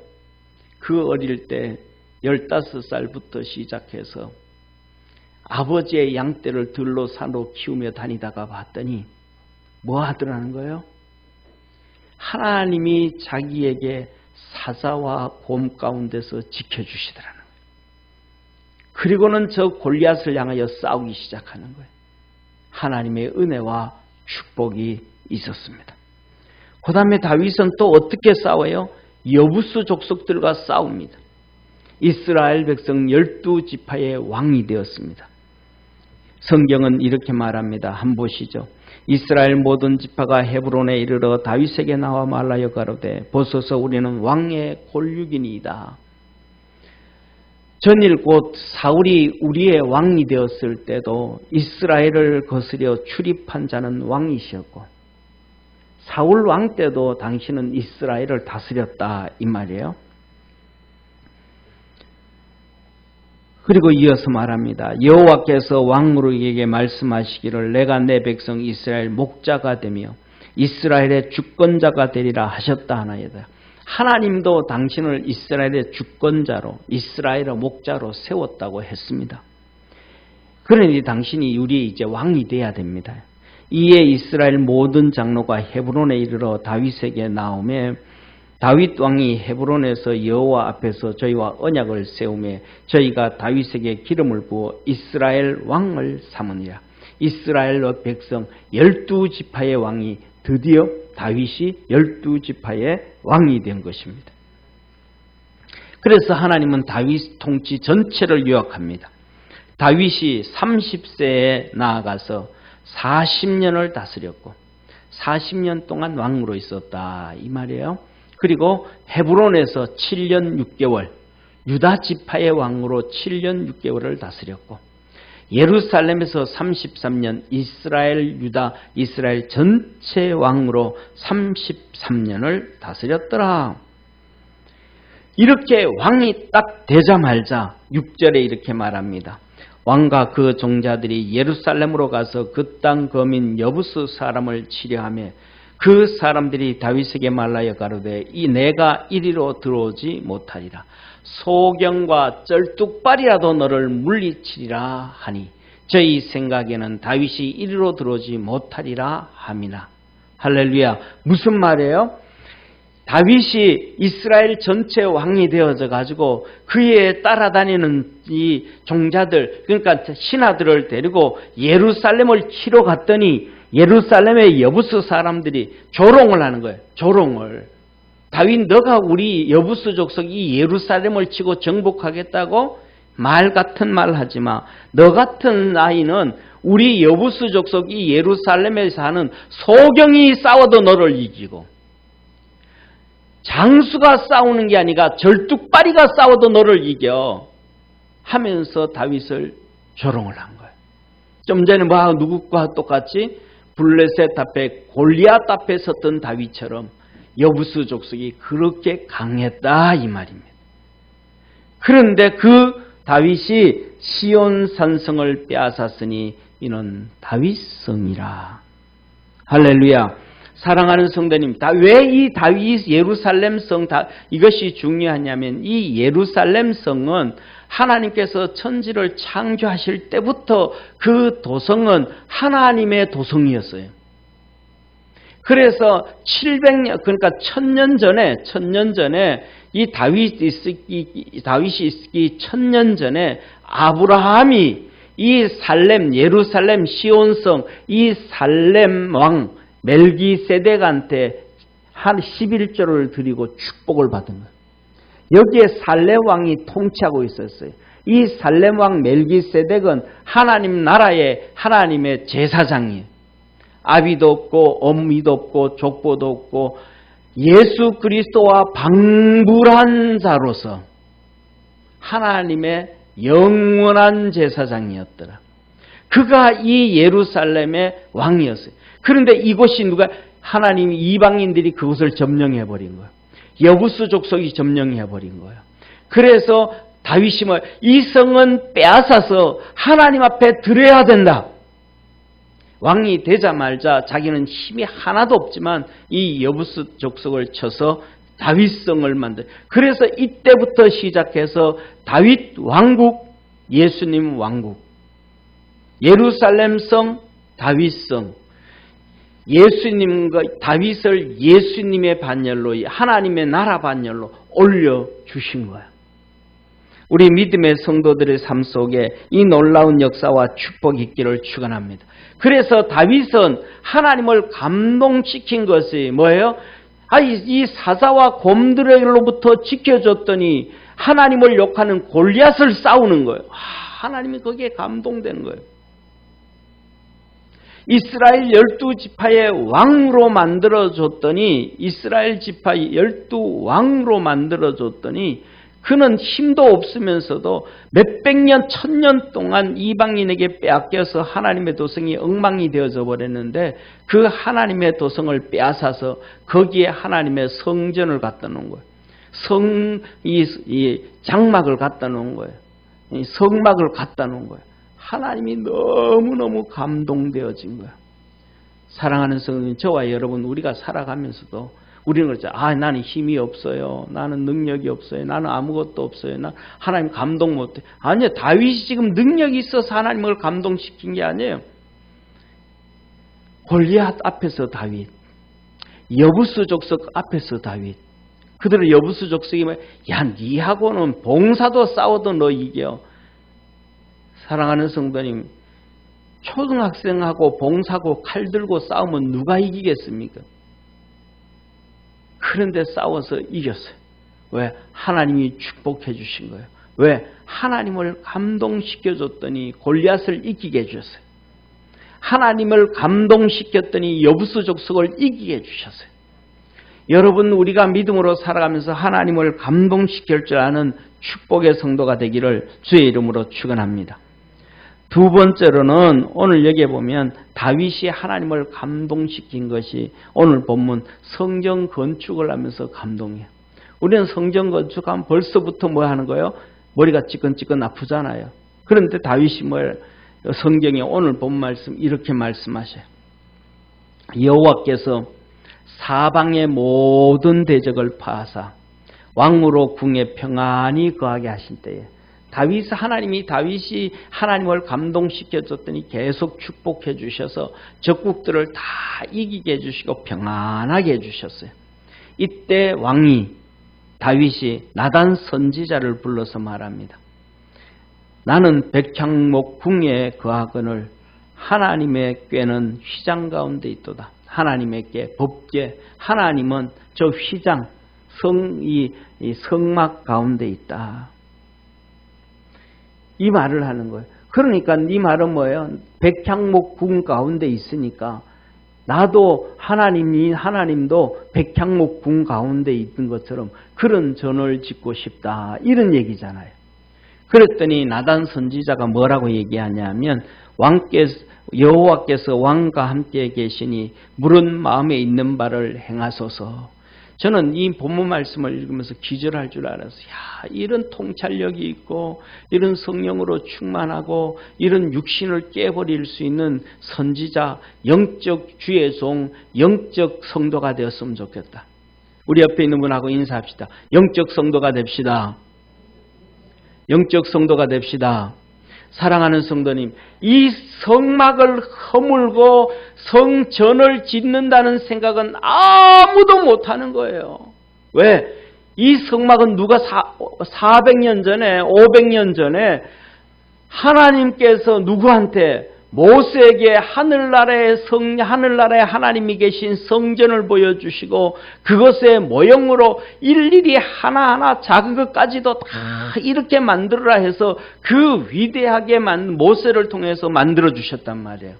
그 어릴 때 15살부터 시작해서 아버지의 양떼를 들로 산으로 키우며 다니다가 봤더니 뭐 하더라는 거예요? 하나님이 자기에게 사자와 곰 가운데서 지켜주시더라는 거예요. 그리고는 저 골리앗을 향하여 싸우기 시작하는 거예요. 하나님의 은혜와 축복이 있었습니다. 그 다음에 다윗은 또 어떻게 싸워요? 여부수 족속들과 싸웁니다. 이스라엘 백성 12지파의 왕이 되었습니다. 성경은 이렇게 말합니다. 한번 보시죠. 이스라엘 모든 지파가 헤브론에 이르러 다윗에게 나와 말하여 가로되 보소서 우리는 왕의 골육이니이다. 전일 곧 사울이 우리의 왕이 되었을 때도 이스라엘을 거스려 출입한 자는 왕이시었고 사울 왕 때도 당신은 이스라엘을 다스렸다 이 말이에요. 그리고 이어서 말합니다. 여호와께서 왕무르에게 말씀하시기를 내가 내 백성 이스라엘 목자가 되며 이스라엘의 주권자가 되리라 하셨다 하나이다. 하나님도 당신을 이스라엘의 주권자로 이스라엘의 목자로 세웠다고 했습니다. 그러니 당신이 우리의 이제 왕이 돼야 됩니다. 이에 이스라엘 모든 장로가 헤브론에 이르러 다윗에게 나오매 다윗 왕이 헤브론에서 여호와 앞에서 저희와 언약을 세우며 저희가 다윗에게 기름을 부어 이스라엘 왕을 삼으니라. 이스라엘 백성 12지파의 왕이 드디어 다윗이 12지파의 왕이 된 것입니다. 그래서 하나님은 다윗 통치 전체를 요약합니다. 다윗이 30세에 나아가서 40년을 다스렸고 40년 동안 왕으로 있었다 이 말이에요. 그리고 헤브론에서 7년 6개월 유다 지파의 왕으로 7년 6개월을 다스렸고 예루살렘에서 33년 이스라엘 전체 왕으로 33년을 다스렸더라. 이렇게 왕이 딱 되자마자 6절에 이렇게 말합니다. 왕과 그 종자들이 예루살렘으로 가서 그 땅 거민 여부스 사람을 치려하며 그 사람들이 다윗에게 말하여 가로되 이 내가 이리로 들어오지 못하리라. 소경과 쩔뚝발이라도 너를 물리치리라 하니 저희 생각에는 다윗이 이리로 들어오지 못하리라 함이나. 할렐루야. 무슨 말이에요? 다윗이 이스라엘 전체 왕이 되어져 가지고 그에 따라다니는 이 종자들, 그러니까 신하들을 데리고 예루살렘을 치러 갔더니 예루살렘의 여부스 사람들이 조롱을 하는 거예요. 조롱을. 다윗 너가 우리 여부스 족속 이 예루살렘을 치고 정복하겠다고? 말 같은 말 하지 마. 너 같은 아이는 우리 여부스 족속 이 예루살렘에 사는 소경이 싸워도 너를 이기고 장수가 싸우는 게 아니라 절뚝발이가 싸워도 너를 이겨 하면서 다윗을 조롱을 한 거예요. 좀 전에 누구과 똑같이 블레셋 앞에 골리앗 앞에 섰던 다윗처럼 여부스 족속이 그렇게 강했다 이 말입니다. 그런데 그 다윗이 시온 산성을 빼앗았으니 이는 다윗성이라. 할렐루야. 사랑하는 성도님, 왜 이 다윗 예루살렘 성 이것이 중요하냐면 이 예루살렘 성은 하나님께서 천지를 창조하실 때부터 그 도성은 하나님의 도성이었어요. 그래서 700년 그러니까 1000년 전에 이 다윗이 있기 1000년 전에 아브라함이 이 예루살렘 시온성 이 살렘 왕 멜기세덱한테 한 11조를 드리고 축복을 받은 거예요. 여기에 살렘 왕이 통치하고 있었어요. 이 살렘 왕 멜기세덱은 하나님 나라의 하나님의 제사장이에요. 아비도 없고 엄미도 없고 족보도 없고 예수 그리스도와 방불한 자로서 하나님의 영원한 제사장이었더라. 그가 이 예루살렘의 왕이었어요. 그런데 이곳이 하나님 이방인들이 그곳을 점령해버린 거예요. 여부스 족속이 점령해버린 거예요. 그래서 다윗이 이 성은 빼앗아서 하나님 앞에 드려야 된다. 왕이 되자마자 자기는 힘이 하나도 없지만 이 여부스 족속을 쳐서 다윗성을 만들. 그래서 이때부터 시작해서 다윗 왕국, 예수님 왕국, 예루살렘성, 다윗성, 다윗을 예수님의 반열로 하나님의 나라 반열로 올려주신 거야. 우리 믿음의 성도들의 삶 속에 이 놀라운 역사와 축복이 있기를 축원합니다. 그래서 다윗은 하나님을 감동시킨 것이 뭐예요? 이 사자와 곰들로부터 지켜줬더니 하나님을 욕하는 골리앗을 싸우는 거예요. 하나님이 거기에 감동되는 거예요. 이스라엘 12지파의 왕으로 만들어줬더니 이스라엘 지파 12왕으로 만들어줬더니 그는 힘도 없으면서도 몇백 년, 1000년 동안 이방인에게 빼앗겨서 하나님의 도성이 엉망이 되어져 버렸는데 그 하나님의 도성을 빼앗아서 거기에 하나님의 성전을 갖다 놓은 거예요. 장막을 갖다 놓은 거예요. 성막을 갖다 놓은 거예요. 하나님이 너무너무 감동되어진 거예요. 사랑하는 성도님, 저와 여러분 우리가 살아가면서도 우리는 그렇죠. 나는 힘이 없어요. 나는 능력이 없어요. 나는 아무것도 없어요. 나 하나님 감동 못해. 아니요. 다윗이 지금 능력이 있어서 하나님을 감동시킨 게 아니에요. 골리앗 앞에서 다윗, 여부스 족속 앞에서 다윗, 그들은 여부수 족속이 야, 니하고는 봉사도 싸워도 너 이겨. 사랑하는 성도님, 초등학생하고 봉사고 칼 들고 싸우면 누가 이기겠습니까? 그런데 싸워서 이겼어요. 왜? 하나님이 축복해 주신 거예요. 왜? 하나님을 감동시켜줬더니 골리앗을 이기게 해주셨어요. 하나님을 감동시켰더니 여부수 족속을 이기게 해주셨어요. 여러분, 우리가 믿음으로 살아가면서 하나님을 감동시킬 줄 아는 축복의 성도가 되기를 주의 이름으로 축원합니다. 두 번째로는 오늘 여기에 보면 다윗이 하나님을 감동시킨 것이 오늘 본문 성전 건축을 하면서 감동해요. 우리는 성전 건축하면 벌써부터 뭐 하는 거예요? 머리가 찌끈찌끈 아프잖아요. 그런데 다윗이 뭐예요? 성경에 오늘 본 말씀 이렇게 말씀하셔요. 여호와께서 사방의 모든 대적을 파하사 왕으로 궁에 평안히 거하게 하실 때에 다윗이 하나님을 감동시켜줬더니 계속 축복해 주셔서 적국들을 다 이기게 해주시고 평안하게 해주셨어요. 이때 왕이 다윗이 나단 선지자를 불러서 말합니다. 나는 백향목 궁에 거하거늘 하나님의 꾀는 휘장 가운데 있도다. 하나님의 꾀, 법궤, 하나님은 저 휘장, 이 성막 가운데 있다. 이 말을 하는 거예요. 그러니까 이 말은 뭐예요? 백향목 궁 가운데 있으니까 나도 하나님도 백향목 궁 가운데 있는 것처럼 그런 전을 짓고 싶다. 이런 얘기잖아요. 그랬더니 나단 선지자가 뭐라고 얘기하냐면 여호와께서 왕과 함께 계시니 물은 마음에 있는 바를 행하소서. 저는 이 본문 말씀을 읽으면서 기절할 줄 알았어요. 야, 이런 통찰력이 있고 이런 성령으로 충만하고 이런 육신을 깨버릴 수 있는 선지자, 영적 주의 종, 영적 성도가 되었으면 좋겠다. 우리 옆에 있는 분하고 인사합시다. 영적 성도가 됩시다. 영적 성도가 됩시다. 사랑하는 성도님, 이 성막을 허물고 성전을 짓는다는 생각은 아무도 못하는 거예요. 왜? 이 성막은 누가 400년 전에 500년 전에 하나님께서 누구한테 모세에게 하늘나라에 하나님이 계신 성전을 보여주시고 그것의 모형으로 일일이 하나하나 작은 것까지도 다 이렇게 만들어라 해서 그 위대하게 모세를 통해서 만들어 주셨단 말이에요.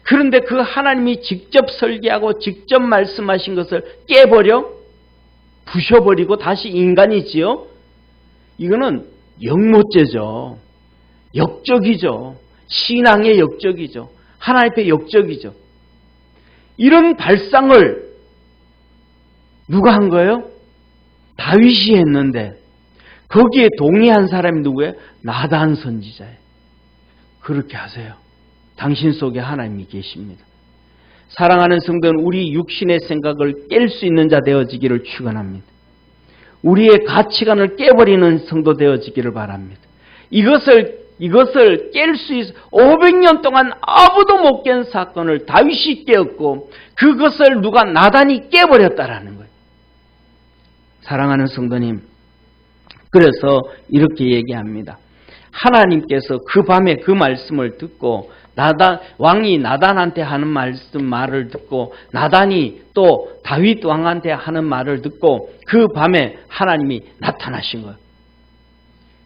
그런데 그 하나님이 직접 설계하고 직접 말씀하신 것을 깨버려 부셔버리고 다시 인간이지요. 이거는 역모죄죠. 역적이죠. 신앙의 역적이죠. 하나님 앞에 역적이죠. 이런 발상을 누가 한 거예요? 다윗이 했는데 거기에 동의한 사람이 누구예요? 나단 선지자예요. 그렇게 하세요. 당신 속에 하나님이 계십니다. 사랑하는 성도는 우리 육신의 생각을 깰 수 있는 자 되어지기를 축원합니다. 우리의 가치관을 깨버리는 성도 되어지기를 바랍니다. 이것을 깰 수 있어. 500년 동안 아무도 못 깬 사건을 다윗이 깨었고 그것을 누가 나단이 깨버렸다라는 거예요. 사랑하는 성도님, 그래서 이렇게 얘기합니다. 하나님께서 그 밤에 그 말씀을 듣고 왕이 나단한테 하는 말을 듣고 나단이 또 다윗 왕한테 하는 말을 듣고 그 밤에 하나님이 나타나신 거예요.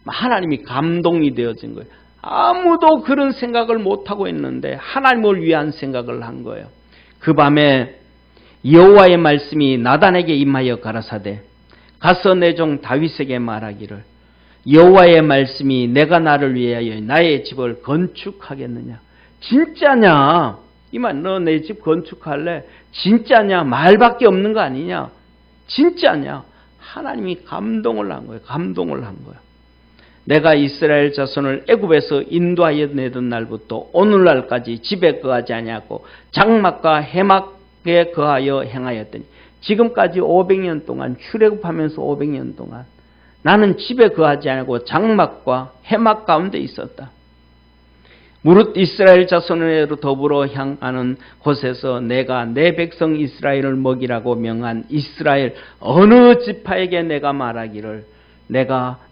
하나님이 감동이 되어진 거예요. 아무도 그런 생각을 못하고 있는데 하나님을 위한 생각을 한 거예요. 그 밤에 여호와의 말씀이 나단에게 임하여 가라사대 가서 내 종 다윗에게 말하기를 여호와의 말씀이 내가 나를 위하여 나의 집을 건축하겠느냐. 진짜냐? 이만 너 내 집 건축할래? 진짜냐? 말밖에 없는 거 아니냐? 진짜냐? 하나님이 감동을 한 거예요. 감동을 한 거예요. 내가 이스라엘 자손을 애굽에서 인도하여 내던 날부터 오늘날까지 집에 거하지 아니하고 장막과 해막에 거하여 행하였더니 지금까지 500년 동안 출애굽하면서 500년 동안 나는 집에 거하지 않고 장막과 해막 가운데 있었다. 무릇 이스라엘 자손으로 더불어 향하는 곳에서 내가 내 백성 이스라엘을 먹이라고 명한 이스라엘 어느 지파에게 내가 말하기를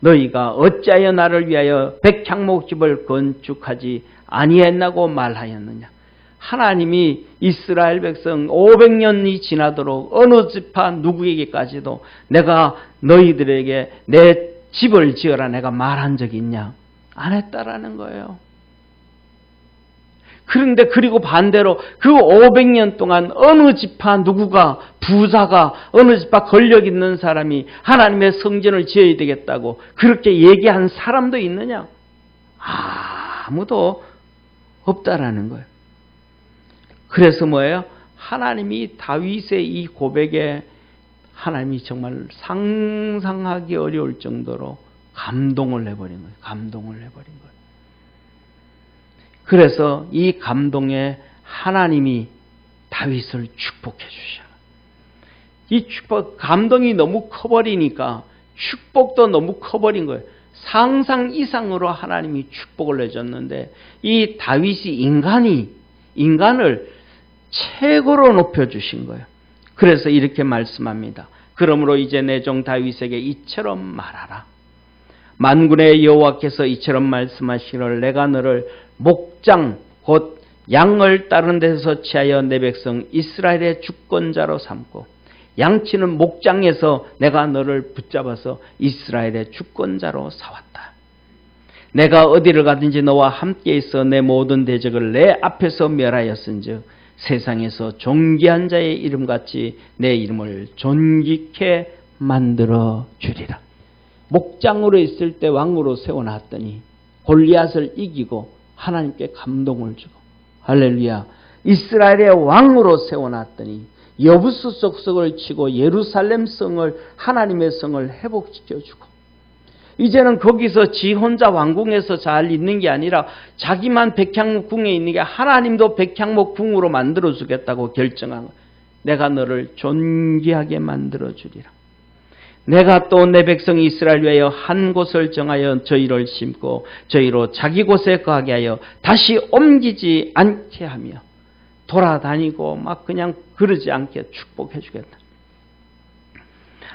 너희가 어찌하여 나를 위하여 백향목집을 건축하지 아니했나고 말하였느냐. 하나님이 이스라엘 백성 500년이 지나도록 어느 지파 누구에게까지도 내가 너희들에게 내 집을 지어라 내가 말한 적이 있냐? 안 했다라는 거예요. 그런데 그리고 반대로 그 500년 동안 어느 지파 누구가 부자가 어느 지파 권력 있는 사람이 하나님의 성전을 지어야 되겠다고 그렇게 얘기한 사람도 있느냐? 아무도 없다라는 거예요. 그래서 뭐예요? 하나님이 다윗의 이 고백에 하나님이 정말 상상하기 어려울 정도로 감동을 해버린 거예요. 감동을 해버린 거예요. 그래서 이 감동에 하나님이 다윗을 축복해 주셔. 이 축복, 감동이 너무 커버리니까 축복도 너무 커버린 거예요. 상상 이상으로 하나님이 축복을 해줬는데 이 다윗이 인간을 최고로 높여주신 거예요. 그래서 이렇게 말씀합니다. 그러므로 이제 내 종 다윗에게 이처럼 말하라. 만군의 여호와께서 이처럼 말씀하시기를 내가 너를 목장 곧 양을 따르는 데서 취하여 내 백성 이스라엘의 주권자로 삼고 양치는 목장에서 내가 너를 붙잡아서 이스라엘의 주권자로 사왔다. 내가 어디를 가든지 너와 함께 있어 내 모든 대적을 내 앞에서 멸하였은즉 세상에서 존귀한 자의 이름같이 내 이름을 존귀케 만들어 주리라. 목장으로 있을 때 왕으로 세워놨더니 골리앗을 이기고 하나님께 감동을 주고 할렐루야. 이스라엘의 왕으로 세워놨더니 여부수 족속을 치고 예루살렘 성을 하나님의 성을 회복시켜주고 이제는 거기서 지 혼자 왕궁에서 잘 있는 게 아니라 자기만 백향목궁에 있는 게 하나님도 백향목궁으로 만들어주겠다고 결정한 거예요. 내가 너를 존귀하게 만들어주리라. 내가 또 내 백성 이스라엘 위하여 한 곳을 정하여 저희를 심고 저희로 자기 곳에 거하게 하여 다시 옮기지 않게 하며 돌아다니고 막 그냥 그러지 않게 축복해 주겠다.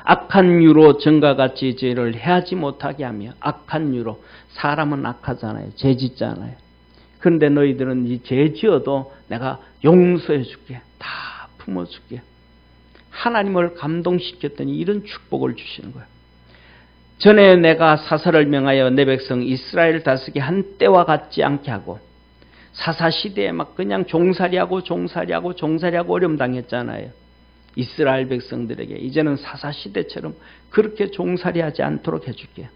악한 유로 전과 같이 죄를 해하지 못하게 하며 악한 유로 사람은 악하잖아요. 죄 짓잖아요. 그런데 너희들은 이 죄 지어도 내가 용서해 줄게. 다 품어줄게. 하나님을 감동시켰더니 이런 축복을 주시는 거예요. 전에 내가 사사를 명하여 내 백성 이스라엘 다스게 한 때와 같지 않게 하고 사사시대에 막 그냥 종살이하고 어려움 당했잖아요. 이스라엘 백성들에게 이제는 사사시대처럼 그렇게 종살이하지 않도록 해줄게.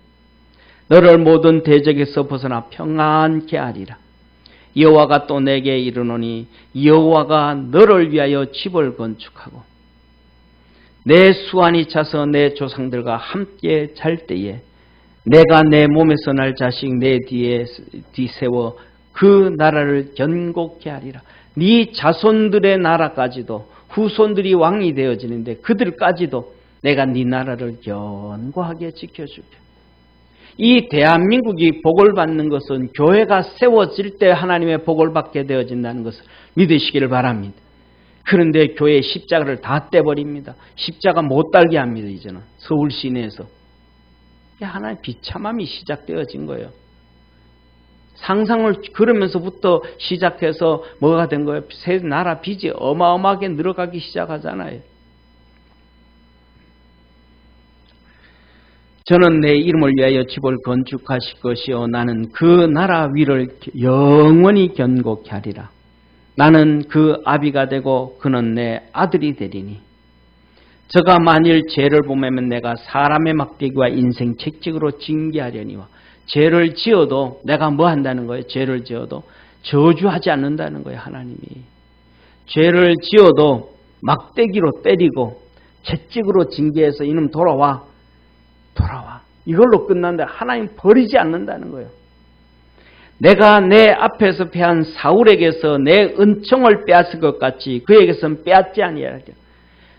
너를 모든 대적에서 벗어나 평안케 하리라. 여호와가 또 내게 이르노니 여호와가 너를 위하여 집을 건축하고 내 수완이 차서 내 조상들과 함께 잘 때에 내가 내 몸에서 날 자식 내 뒤에 뒤세워 그 나라를 견고케 하리라. 네 자손들의 나라까지도 후손들이 왕이 되어지는데 그들까지도 내가 네 나라를 견고하게 지켜줄게. 이 대한민국이 복을 받는 것은 교회가 세워질 때 하나님의 복을 받게 되어진다는 것을 믿으시기를 바랍니다. 그런데 교회 십자가를 다 떼버립니다. 십자가 못 달게 합니다. 이제는 서울 시내에서. 하나의 비참함이 시작되어진 거예요. 상상을 그러면서부터 시작해서 뭐가 된 거예요? 새 나라 빚이 어마어마하게 늘어가기 시작하잖아요. 저는 내 이름을 위하여 집을 건축하실 것이요 나는 그 나라 위를 영원히 견고케 하리라. 나는 그 아비가 되고 그는 내 아들이 되리니 저가 만일 죄를 범하면 내가 사람의 막대기와 인생 책찍으로 징계하려니와 죄를 지어도 내가 뭐 한다는 거예요? 죄를 지어도 저주하지 않는다는 거예요. 하나님이. 죄를 지어도 막대기로 때리고 채찍으로 징계해서 이놈 돌아와. 이걸로 끝난다. 하나님 버리지 않는다는 거예요. 내가 내 앞에서 패한 사울에게서 내 은총을 빼앗을 것 같이 그에게서는 빼앗지 아니하리라.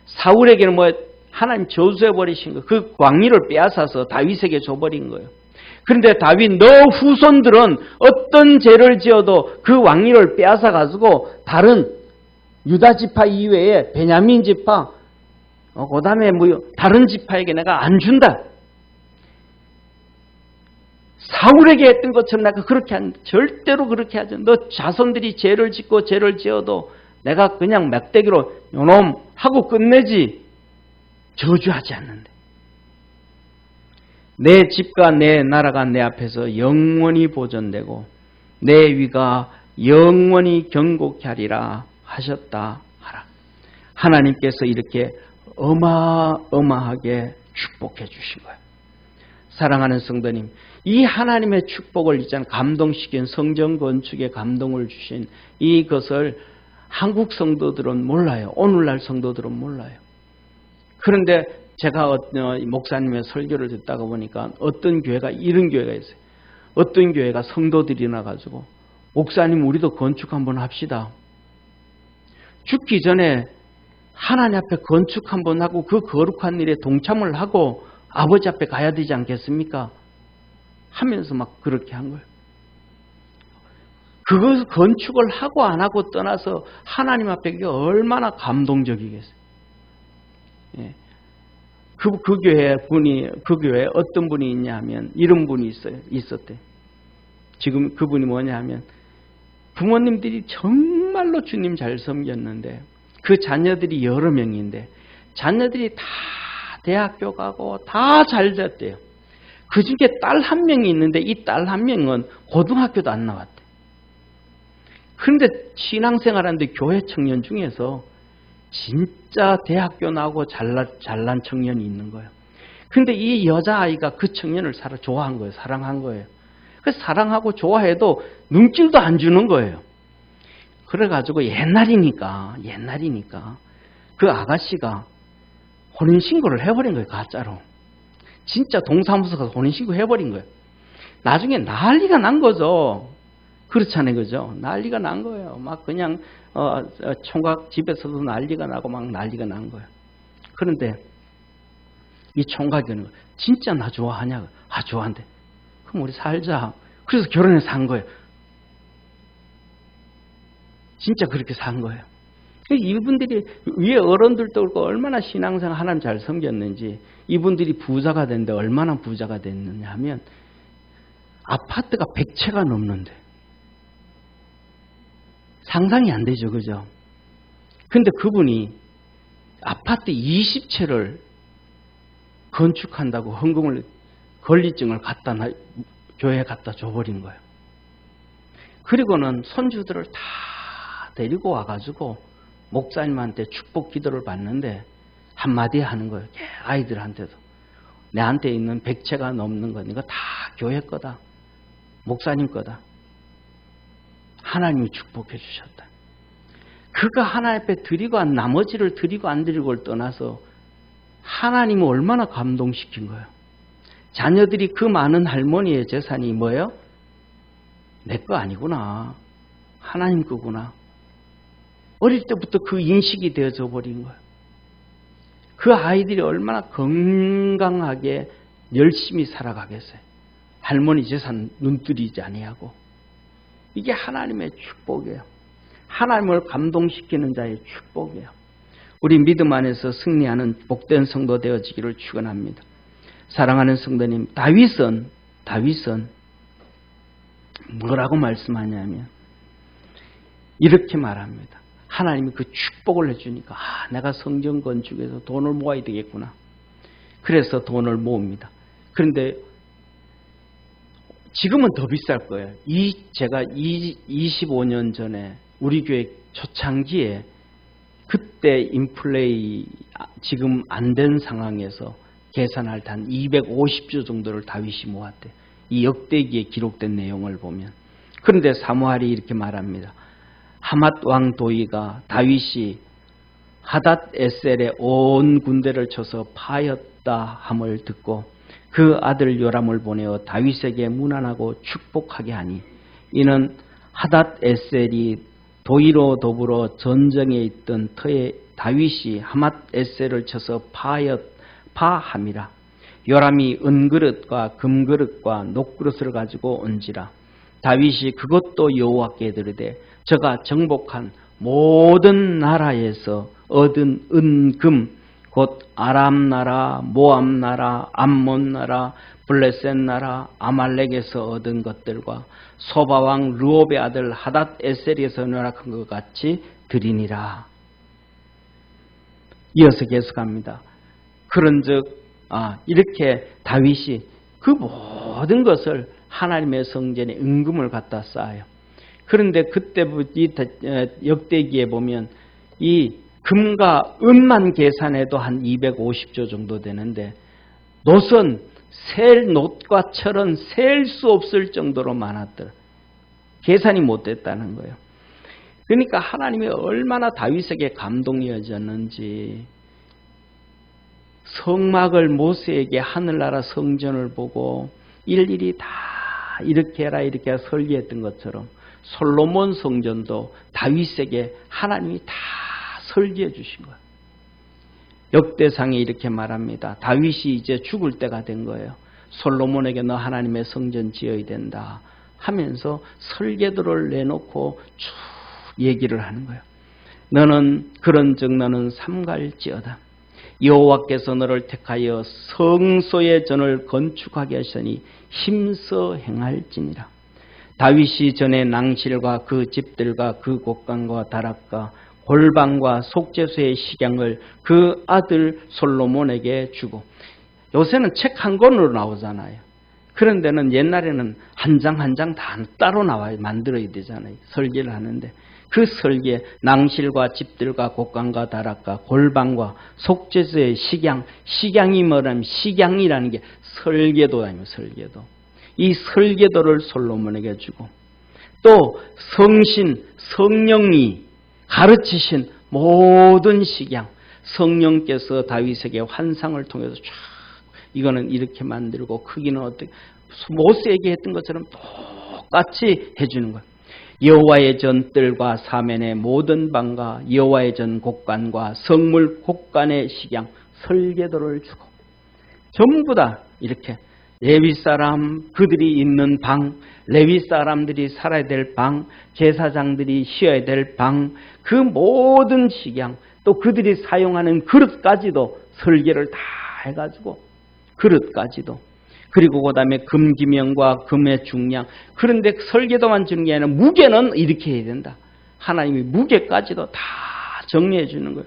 사울에게는 뭐 하나님 저주해 버리신 거, 그 광의를 빼앗아서 다윗에게 줘버린 거예요. 그런데 다윗 너 후손들은 어떤 죄를 지어도 그 왕위를 빼앗아 가지고 다른 유다 지파 이외에 베냐민 지파, 그다음에 다른 지파에게 내가 안 준다. 사울에게 했던 것처럼 내가 절대로 그렇게 하지. 너 자손들이 죄를 짓고 죄를 지어도 내가 그냥 막대기로 요놈 하고 끝내지 저주하지 않는데. 내 집과 내 나라가 내 앞에서 영원히 보존되고 내 위가 영원히 경고케 하리라 하셨다 하라. 하나님께서 이렇게 어마어마하게 축복해 주신 거예요. 사랑하는 성도님, 이 하나님의 축복을 있잖아요. 감동시킨 성전 건축에 감동을 주신 이것을 한국 성도들은 몰라요. 오늘날 성도들은 몰라요. 그런데 제가 목사님의 설교를 듣다가 보니까 어떤 교회가 이런 교회가 있어요. 어떤 교회가 성도들이 나가지고 목사님 우리도 건축 한번 합시다. 죽기 전에 하나님 앞에 건축 한번 하고 그 거룩한 일에 동참을 하고 아버지 앞에 가야 되지 않겠습니까? 하면서 막 그렇게 한 거예요. 그것을 건축을 하고 안 하고 떠나서 하나님 앞에 그게 얼마나 감동적이겠어요. 예. 그 교회에 어떤 분이 있냐 하면 이런 분이 있었대. 지금 그분이 뭐냐 하면 부모님들이 정말로 주님 잘 섬겼는데 그 자녀들이 여러 명인데 자녀들이 다 대학교 가고 다 잘 됐대요. 그 중에 딸 한 명이 있는데 이 딸 한 명은 고등학교도 안 나왔대. 그런데 신앙생활하는데 교회 청년 중에서 진짜 대학교 나오고 잘난 청년이 있는 거예요. 그런데 이 여자아이가 그 청년을 좋아한 거예요. 사랑한 거예요. 그래서 사랑하고 좋아해도 눈길도 안 주는 거예요. 그래가지고 옛날이니까 그 아가씨가 혼인신고를 해버린 거예요. 가짜로. 진짜 동사무소 가서 혼인신고 해버린 거예요. 나중에 난리가 난 거죠. 그렇잖아요. 그죠? 난리가 난 거예요. 막 그냥 총각 집에서도 난리가 나고 막 난리가 난 거예요. 그런데 이 총각이 그러는 거예요. 진짜 나 좋아하냐? 아, 좋아한대. 그럼 우리 살자. 그래서 결혼해서 산 거예요. 진짜 그렇게 산 거예요. 이분들이 위에 어른들도 그렇고 얼마나 신앙생활 하나님 잘 섬겼는지 이분들이 부자가 됐는데 얼마나 부자가 됐느냐 하면 아파트가 100채가 넘는데 상상이 안 되죠. 그죠? 근데 그분이 아파트 20채를 건축한다고 헌금을 권리증을 교회에 갖다 줘버린 거예요. 그리고는 손주들을 다 데리고 와가지고 목사님한테 축복 기도를 받는데 한마디 하는 거예요. 아이들한테도. 내한테 있는 100채가 넘는 건 이거 다 교회 거다. 목사님 거다. 하나님이 축복해 주셨다. 그가 하나님 앞에 드리고 나머지를 드리고 안 드리고를 떠나서 하나님을 얼마나 감동시킨 거예요. 자녀들이 그 많은 할머니의 재산이 뭐예요? 내 거 아니구나. 하나님 거구나. 어릴 때부터 그 인식이 되어져 버린 거예요. 그 아이들이 얼마나 건강하게 열심히 살아가겠어요. 할머니 재산 눈뜨리지 아니하고. 이게 하나님의 축복이에요. 하나님을 감동시키는 자의 축복이에요. 우리 믿음 안에서 승리하는 복된 성도 되어지기를 축원합니다. 사랑하는 성도님, 다윗은 뭐라고 말씀하냐면 이렇게 말합니다. 하나님이 그 축복을 해주니까 내가 성전 건축에서 돈을 모아야 되겠구나. 그래서 돈을 모읍니다. 그런데 지금은 더 비쌀 거예요. 제가 25년 전에 우리 교회 초창기에 그때 인플레이 지금 안 된 상황에서 계산할 때 한 250조 정도를 다윗이 모았대. 이 역대기에 기록된 내용을 보면. 그런데 사무엘이 이렇게 말합니다. 하맛 왕 도이가 다윗이 하닷 에셀의 온 군대를 쳐서 파였다 함을 듣고 그 아들 요람을 보내어 다윗에게 문안하고 축복하게 하니 이는 하닷 에셀이 도이로 더불어 전쟁에 있던 터에 다윗이 하맛 에셀을 쳐서 파함이라. 요람이 은그릇과 금그릇과 녹그릇을 가지고 온지라. 다윗이 그것도 여호와께 드리되 저가 정복한 모든 나라에서 얻은 은금 곧 아람 나라, 모압 나라, 암몬 나라, 블레셋 나라, 아말렉에서 얻은 것들과 소바왕 르홉의 아들 하닷 에셀에서 노력한 것 같이 드리니라. 이어서 계속합니다. 그런즉 이렇게 다윗이 그 모든 것을 하나님의 성전에 은금을 갖다 쌓아요. 그런데 그때부터 역대기에 보면 이 금과 은만 계산해도 한 250조 정도 되는데 놋은 셀,놋과 철은 셀 수 없을 정도로 많았더라. 계산이 못 됐다는 거예요. 그러니까 하나님이 얼마나 다윗에게 감동이어졌는지 성막을 모세에게 하늘나라 성전을 보고 일일이 다 이렇게 해라 이렇게 설계했던 것처럼 솔로몬 성전도 다윗에게 하나님이 다 설계해 주신 거예요. 역대상에 이렇게 말합니다. 다윗이 이제 죽을 때가 된 거예요. 솔로몬에게 너 하나님의 성전 지어야 된다 하면서 설계도를 내놓고 쭉 얘기를 하는 거예요. 너는 그런즉 너는 삼갈지어다. 여호와께서 너를 택하여 성소의 전을 건축하게 하시니 힘써 행할지니라. 다윗이 전에 낭실과 그 집들과 그 곡간과 다락과 골방과 속죄소의 식양을 그 아들 솔로몬에게 주고, 요새는 책 한 권으로 나오잖아요. 그런 데는 옛날에는 한 장 한 장 다 따로 나와요. 만들어야 되잖아요. 설계를 하는데 그 설계, 낭실과 집들과 곡간과 다락과 골방과 속죄소의 식양, 식양이 뭐냐면 식양이라는 게 설계도 아니에요. 설계도. 이 설계도를 솔로몬에게 주고 또 성신, 성령이 가르치신 모든 식양, 성령께서 다윗에게 환상을 통해서 쫙 이거는 이렇게 만들고 크기는 어떻게 모세에게 했던 것처럼 똑같이 해주는 거예요. 여호와의 전뜰과 사면의 모든 방과 여호와의 전 곡간과 성물 곡간의 식양, 설계도를 주고 전부 다 이렇게 레위 사람 그들이 있는 방, 레위 사람들이 살아야 될 방, 제사장들이 쉬어야 될 방, 그 모든 식양, 또 그들이 사용하는 그릇까지도 설계를 다 해가지고 그릇까지도, 그리고 그 다음에 금기명과 금의 중량. 그런데 설계도만 주는 게 아니라 무게는 이렇게 해야 된다. 하나님이 무게까지도 다 정리해 주는 거예요.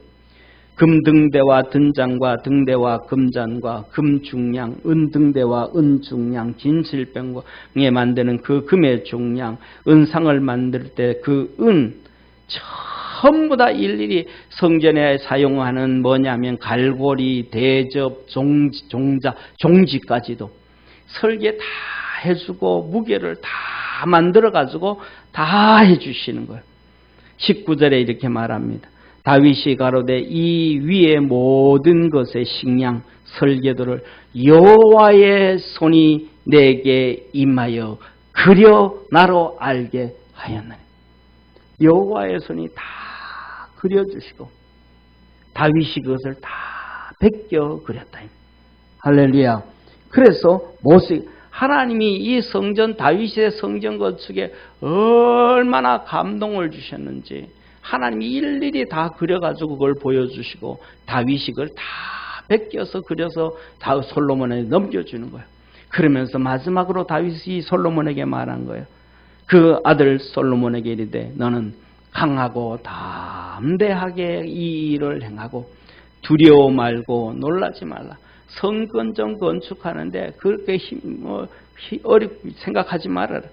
금등대와 등잔과 등대와 금잔과 금중량, 은등대와 은중량, 진실병에 만드는 그 금의 중량, 은상을 만들 때 그 은, 전부 다 일일이 성전에 사용하는 뭐냐면 갈고리, 대접, 종자, 종지까지도 설계 다 해주고 무게를 다 만들어가지고 다 해주시는 거예요. 19절에 이렇게 말합니다. 다윗이 가로되 이 위의 모든 것의 식량 설계도를 여호와의 손이 내게 임하여 그려 나로 알게 하였나니. 여호와의 손이 다 그려주시고 다윗이 그것을 다 베껴 그렸다. 할렐루야. 그래서 모세, 하나님이 이 성전, 다윗의 성전 건축에 얼마나 감동을 주셨는지 하나님이 일일이 다 그려가지고 그걸 보여주시고 다윗이 그걸 다 베껴서 그려서 다 솔로몬에게 넘겨주는 거예요. 그러면서 마지막으로 다윗이 솔로몬에게 말한 거예요. 그 아들 솔로몬에게 이르되 너는 강하고 담대하게 이 일을 행하고 두려워 말고 놀라지 말라. 성전정 건축하는데 그렇게 어렵게 생각하지 말아라.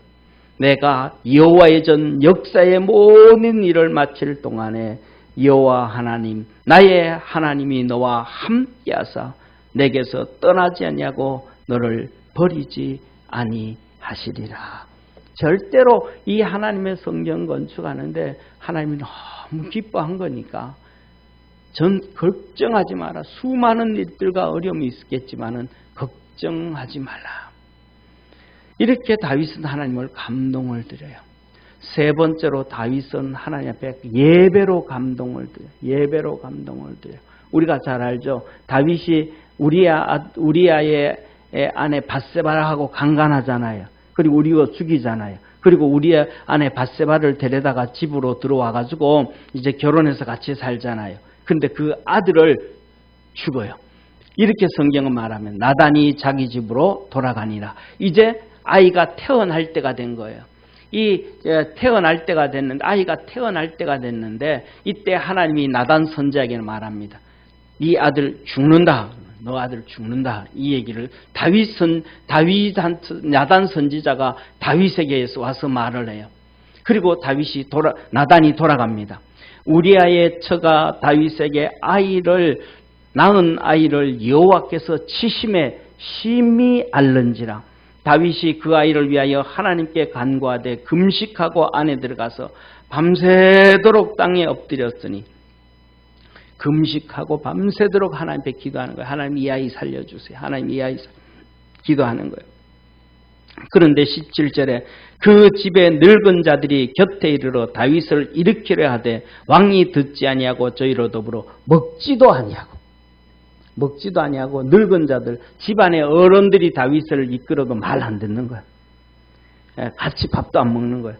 내가 여호와의 전 역사의 모든 일을 마칠 동안에 여호와 하나님, 나의 하나님이 너와 함께하사 내게서 떠나지 아니하고 너를 버리지 아니하시리라. 절대로 이 하나님의 성전 건축하는데 하나님이 너무 기뻐한 거니까 전 걱정하지 마라. 수많은 일들과 어려움이 있겠지만은 걱정하지 말라. 이렇게 다윗은 하나님을 감동을 드려요. 세 번째로 다윗은 하나님 앞에 예배로 감동을 드려요. 예배로 감동을 드려요. 우리가 잘 알죠. 다윗이 우리아의 아내 밧세바하고 강간하잖아요. 그리고 우리아 죽이잖아요. 그리고 우리의 아내 밧세바를 데려다가 집으로 들어와가지고 이제 결혼해서 같이 살잖아요. 근데 그 아들을 죽어요. 이렇게 성경은 말하면 나단이 자기 집으로 돌아가니라. 이제 아이가 태어날 때가 된 거예요. 태어날 때가 됐는데, 아이가 태어날 때가 됐는데, 이때 하나님이 나단 선지자에게 말합니다. 네 아들 죽는다. 너 아들 죽는다. 이 얘기를 나단 선지자가 다윗에게 와서 말을 해요. 그리고 나단이 돌아갑니다. 우리아의 처가 다윗에게 낳은 아이를 여호와께서 치심에 심히 알는지라. 다윗이 그 아이를 위하여 하나님께 간구하되 금식하고 안에 들어가서 밤새도록 땅에 엎드렸으니, 금식하고 밤새도록 하나님께 기도하는 거예요. 하나님 이 아이 살려주세요. 하나님 이 아이 기도하는 거예요. 그런데 17절에 그 집에 늙은 자들이 곁에 이르러 다윗을 일으키려 하되 왕이 듣지 아니하고 저희로 더불어 먹지도 아니하고 늙은 자들, 집안의 어른들이 다윗을 이끌어도 말 안 듣는 거예요. 같이 밥도 안 먹는 거예요.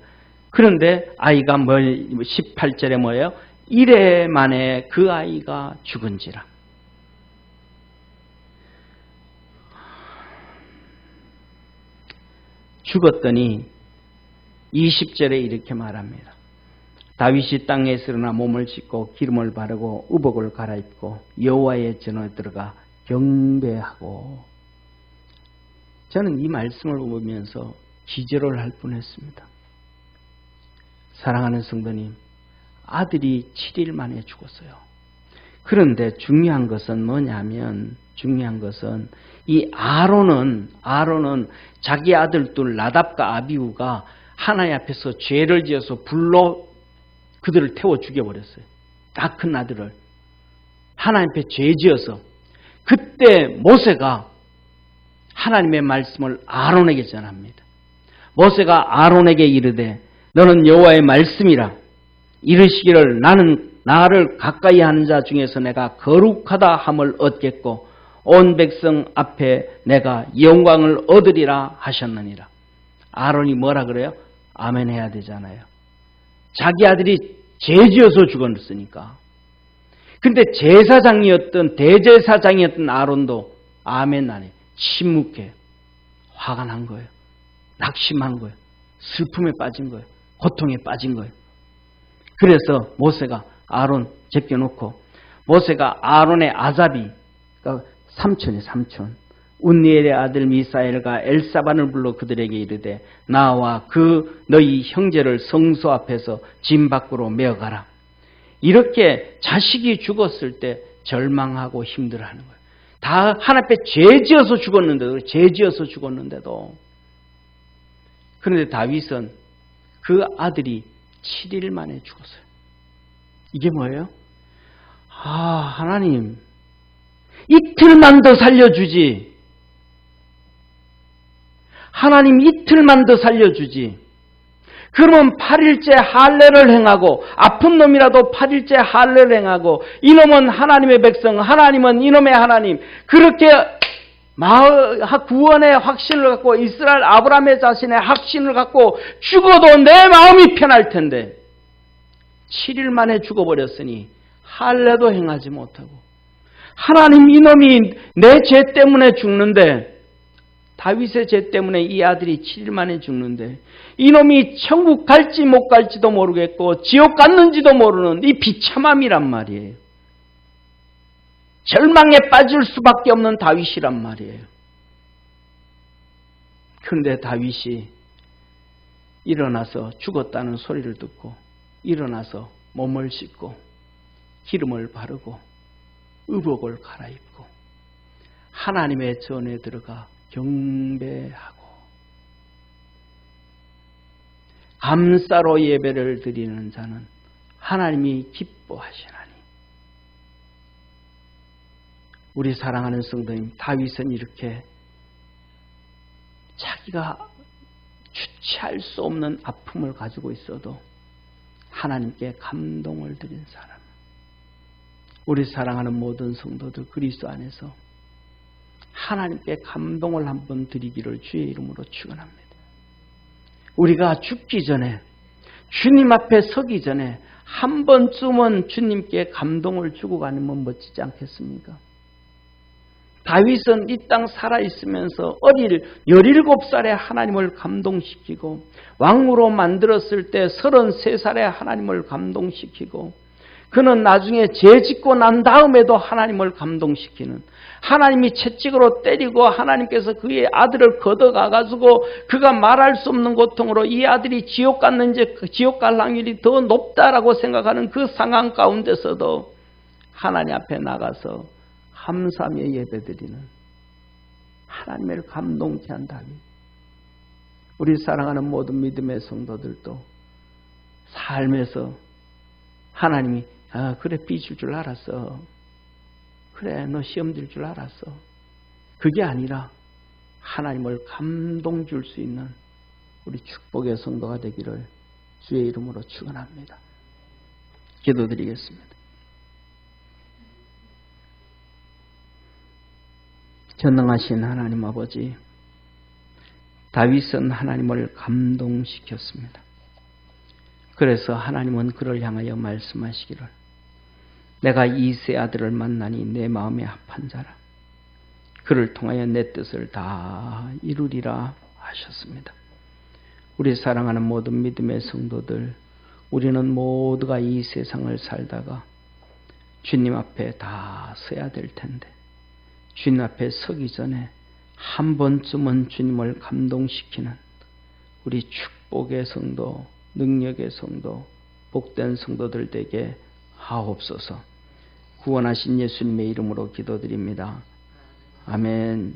그런데 아이가 18절에 뭐예요? 이래 만에 그 아이가 죽은지라. 죽었더니 20절에 이렇게 말합니다. 다윗이 땅에서 일어나 몸을 씻고 기름을 바르고 의복을 갈아입고 여호와의 전에 들어가 경배하고. 저는 이 말씀을 보면서 기절을 할 뻔했습니다. 사랑하는 성도님, 아들이 7일 만에 죽었어요. 그런데 중요한 것은 뭐냐면, 이 아론은 자기 아들 둘 나답과 아비후가 하나님 앞에서 죄를 지어서 불로 그들을 태워 죽여버렸어요. 다 큰 아들을 하나님 앞에 죄 지어서. 그때 모세가 하나님의 말씀을 아론에게 전합니다. 모세가 아론에게 이르되 너는 여호와의 말씀이라. 이르시기를 나를 가까이 하는 자 중에서 내가 거룩하다 함을 얻겠고 온 백성 앞에 내가 영광을 얻으리라 하셨느니라. 아론이 뭐라 그래요? 아멘 해야 되잖아요. 자기 아들이 죄지어서 죽었으니까. 근데 대제사장이었던 아론도 아멘 안 해. 침묵해. 화가 난 거예요. 낙심한 거예요. 슬픔에 빠진 거예요. 고통에 빠진 거예요. 그래서 모세가 아론 제껴놓고, 모세가 아론의 아잡이, 그러니까 삼촌 운니엘의 아들 미사엘과 엘사반을 불러 그들에게 이르되 나와 너희 형제를 성소 앞에서 짐 밖으로 메어가라. 이렇게 자식이 죽었을 때 절망하고 힘들어하는 거예요. 다 하나님 앞에 죄지어서 죽었는데도. 그런데 다윗은 그 아들이 7일 만에 죽었어요. 이게 뭐예요? 하나님 이틀만 더 살려주지. 하나님 이틀만 더 살려주지. 그러면 8일째 할례를 행하고, 아픈 놈이라도 8일째 할례를 행하고, 이놈은 하나님의 백성, 하나님은 이놈의 하나님, 그렇게 구원의 확신을 갖고, 이스라엘 아브라함의 자신의 확신을 갖고 죽어도 내 마음이 편할 텐데 7일 만에 죽어버렸으니 할례도 행하지 못하고, 하나님 이놈이 내 죄 때문에 죽는데, 다윗의 죄 때문에 이 아들이 7일 만에 죽는데 이놈이 천국 갈지 못 갈지도 모르겠고 지옥 갔는지도 모르는 이 비참함이란 말이에요. 절망에 빠질 수밖에 없는 다윗이란 말이에요. 그런데 다윗이 일어나서 죽었다는 소리를 듣고 일어나서 몸을 씻고 기름을 바르고 의복을 갈아입고 하나님의 전에 들어가 경배하고 감사로 예배를 드리는 자는 하나님이 기뻐하시나니. 우리 사랑하는 성도님, 다윗은 이렇게 자기가 주체할 수 없는 아픔을 가지고 있어도 하나님께 감동을 드린 사람. 우리 사랑하는 모든 성도들, 그리스도 안에서 하나님께 감동을 한번 드리기를 주의 이름으로 축원합니다. 우리가 죽기 전에 주님 앞에 서기 전에 한 번쯤은 주님께 감동을 주고 가면 멋지지 않겠습니까? 다윗은 이 땅 살아있으면서 어릴 17살에 하나님을 감동시키고 왕으로 만들었을 때 33살에 하나님을 감동시키고 그는 나중에 죄 짓고 난 다음에도 하나님을 감동시키는, 하나님이 채찍으로 때리고 하나님께서 그의 아들을 걷어가가지고 그가 말할 수 없는 고통으로 이 아들이 지옥 갔는지 지옥 갈 확률이 더 높다라고 생각하는 그 상황 가운데서도 하나님 앞에 나가서 함사며 예배드리는 하나님을 감동케 한 다윗. 우리 사랑하는 모든 믿음의 성도들도 삶에서 하나님이 그래 빚을 줄 알았어. 그래 너 시험 들 줄 알았어. 그게 아니라 하나님을 감동 줄 수 있는 우리 축복의 성도가 되기를 주의 이름으로 축원합니다. 기도드리겠습니다. 전능하신 하나님 아버지, 다윗은 하나님을 감동시켰습니다. 그래서 하나님은 그를 향하여 말씀하시기를 내가 이세 아들을 만나니 내 마음에 합한 자라. 그를 통하여 내 뜻을 다 이루리라 하셨습니다. 우리 사랑하는 모든 믿음의 성도들, 우리는 모두가 이 세상을 살다가 주님 앞에 다 서야 될 텐데 주님 앞에 서기 전에 한 번쯤은 주님을 감동시키는 우리 축복의 성도, 능력의 성도, 복된 성도들 되게 하옵소서. 구원하신 예수님의 이름으로 기도드립니다. 아멘.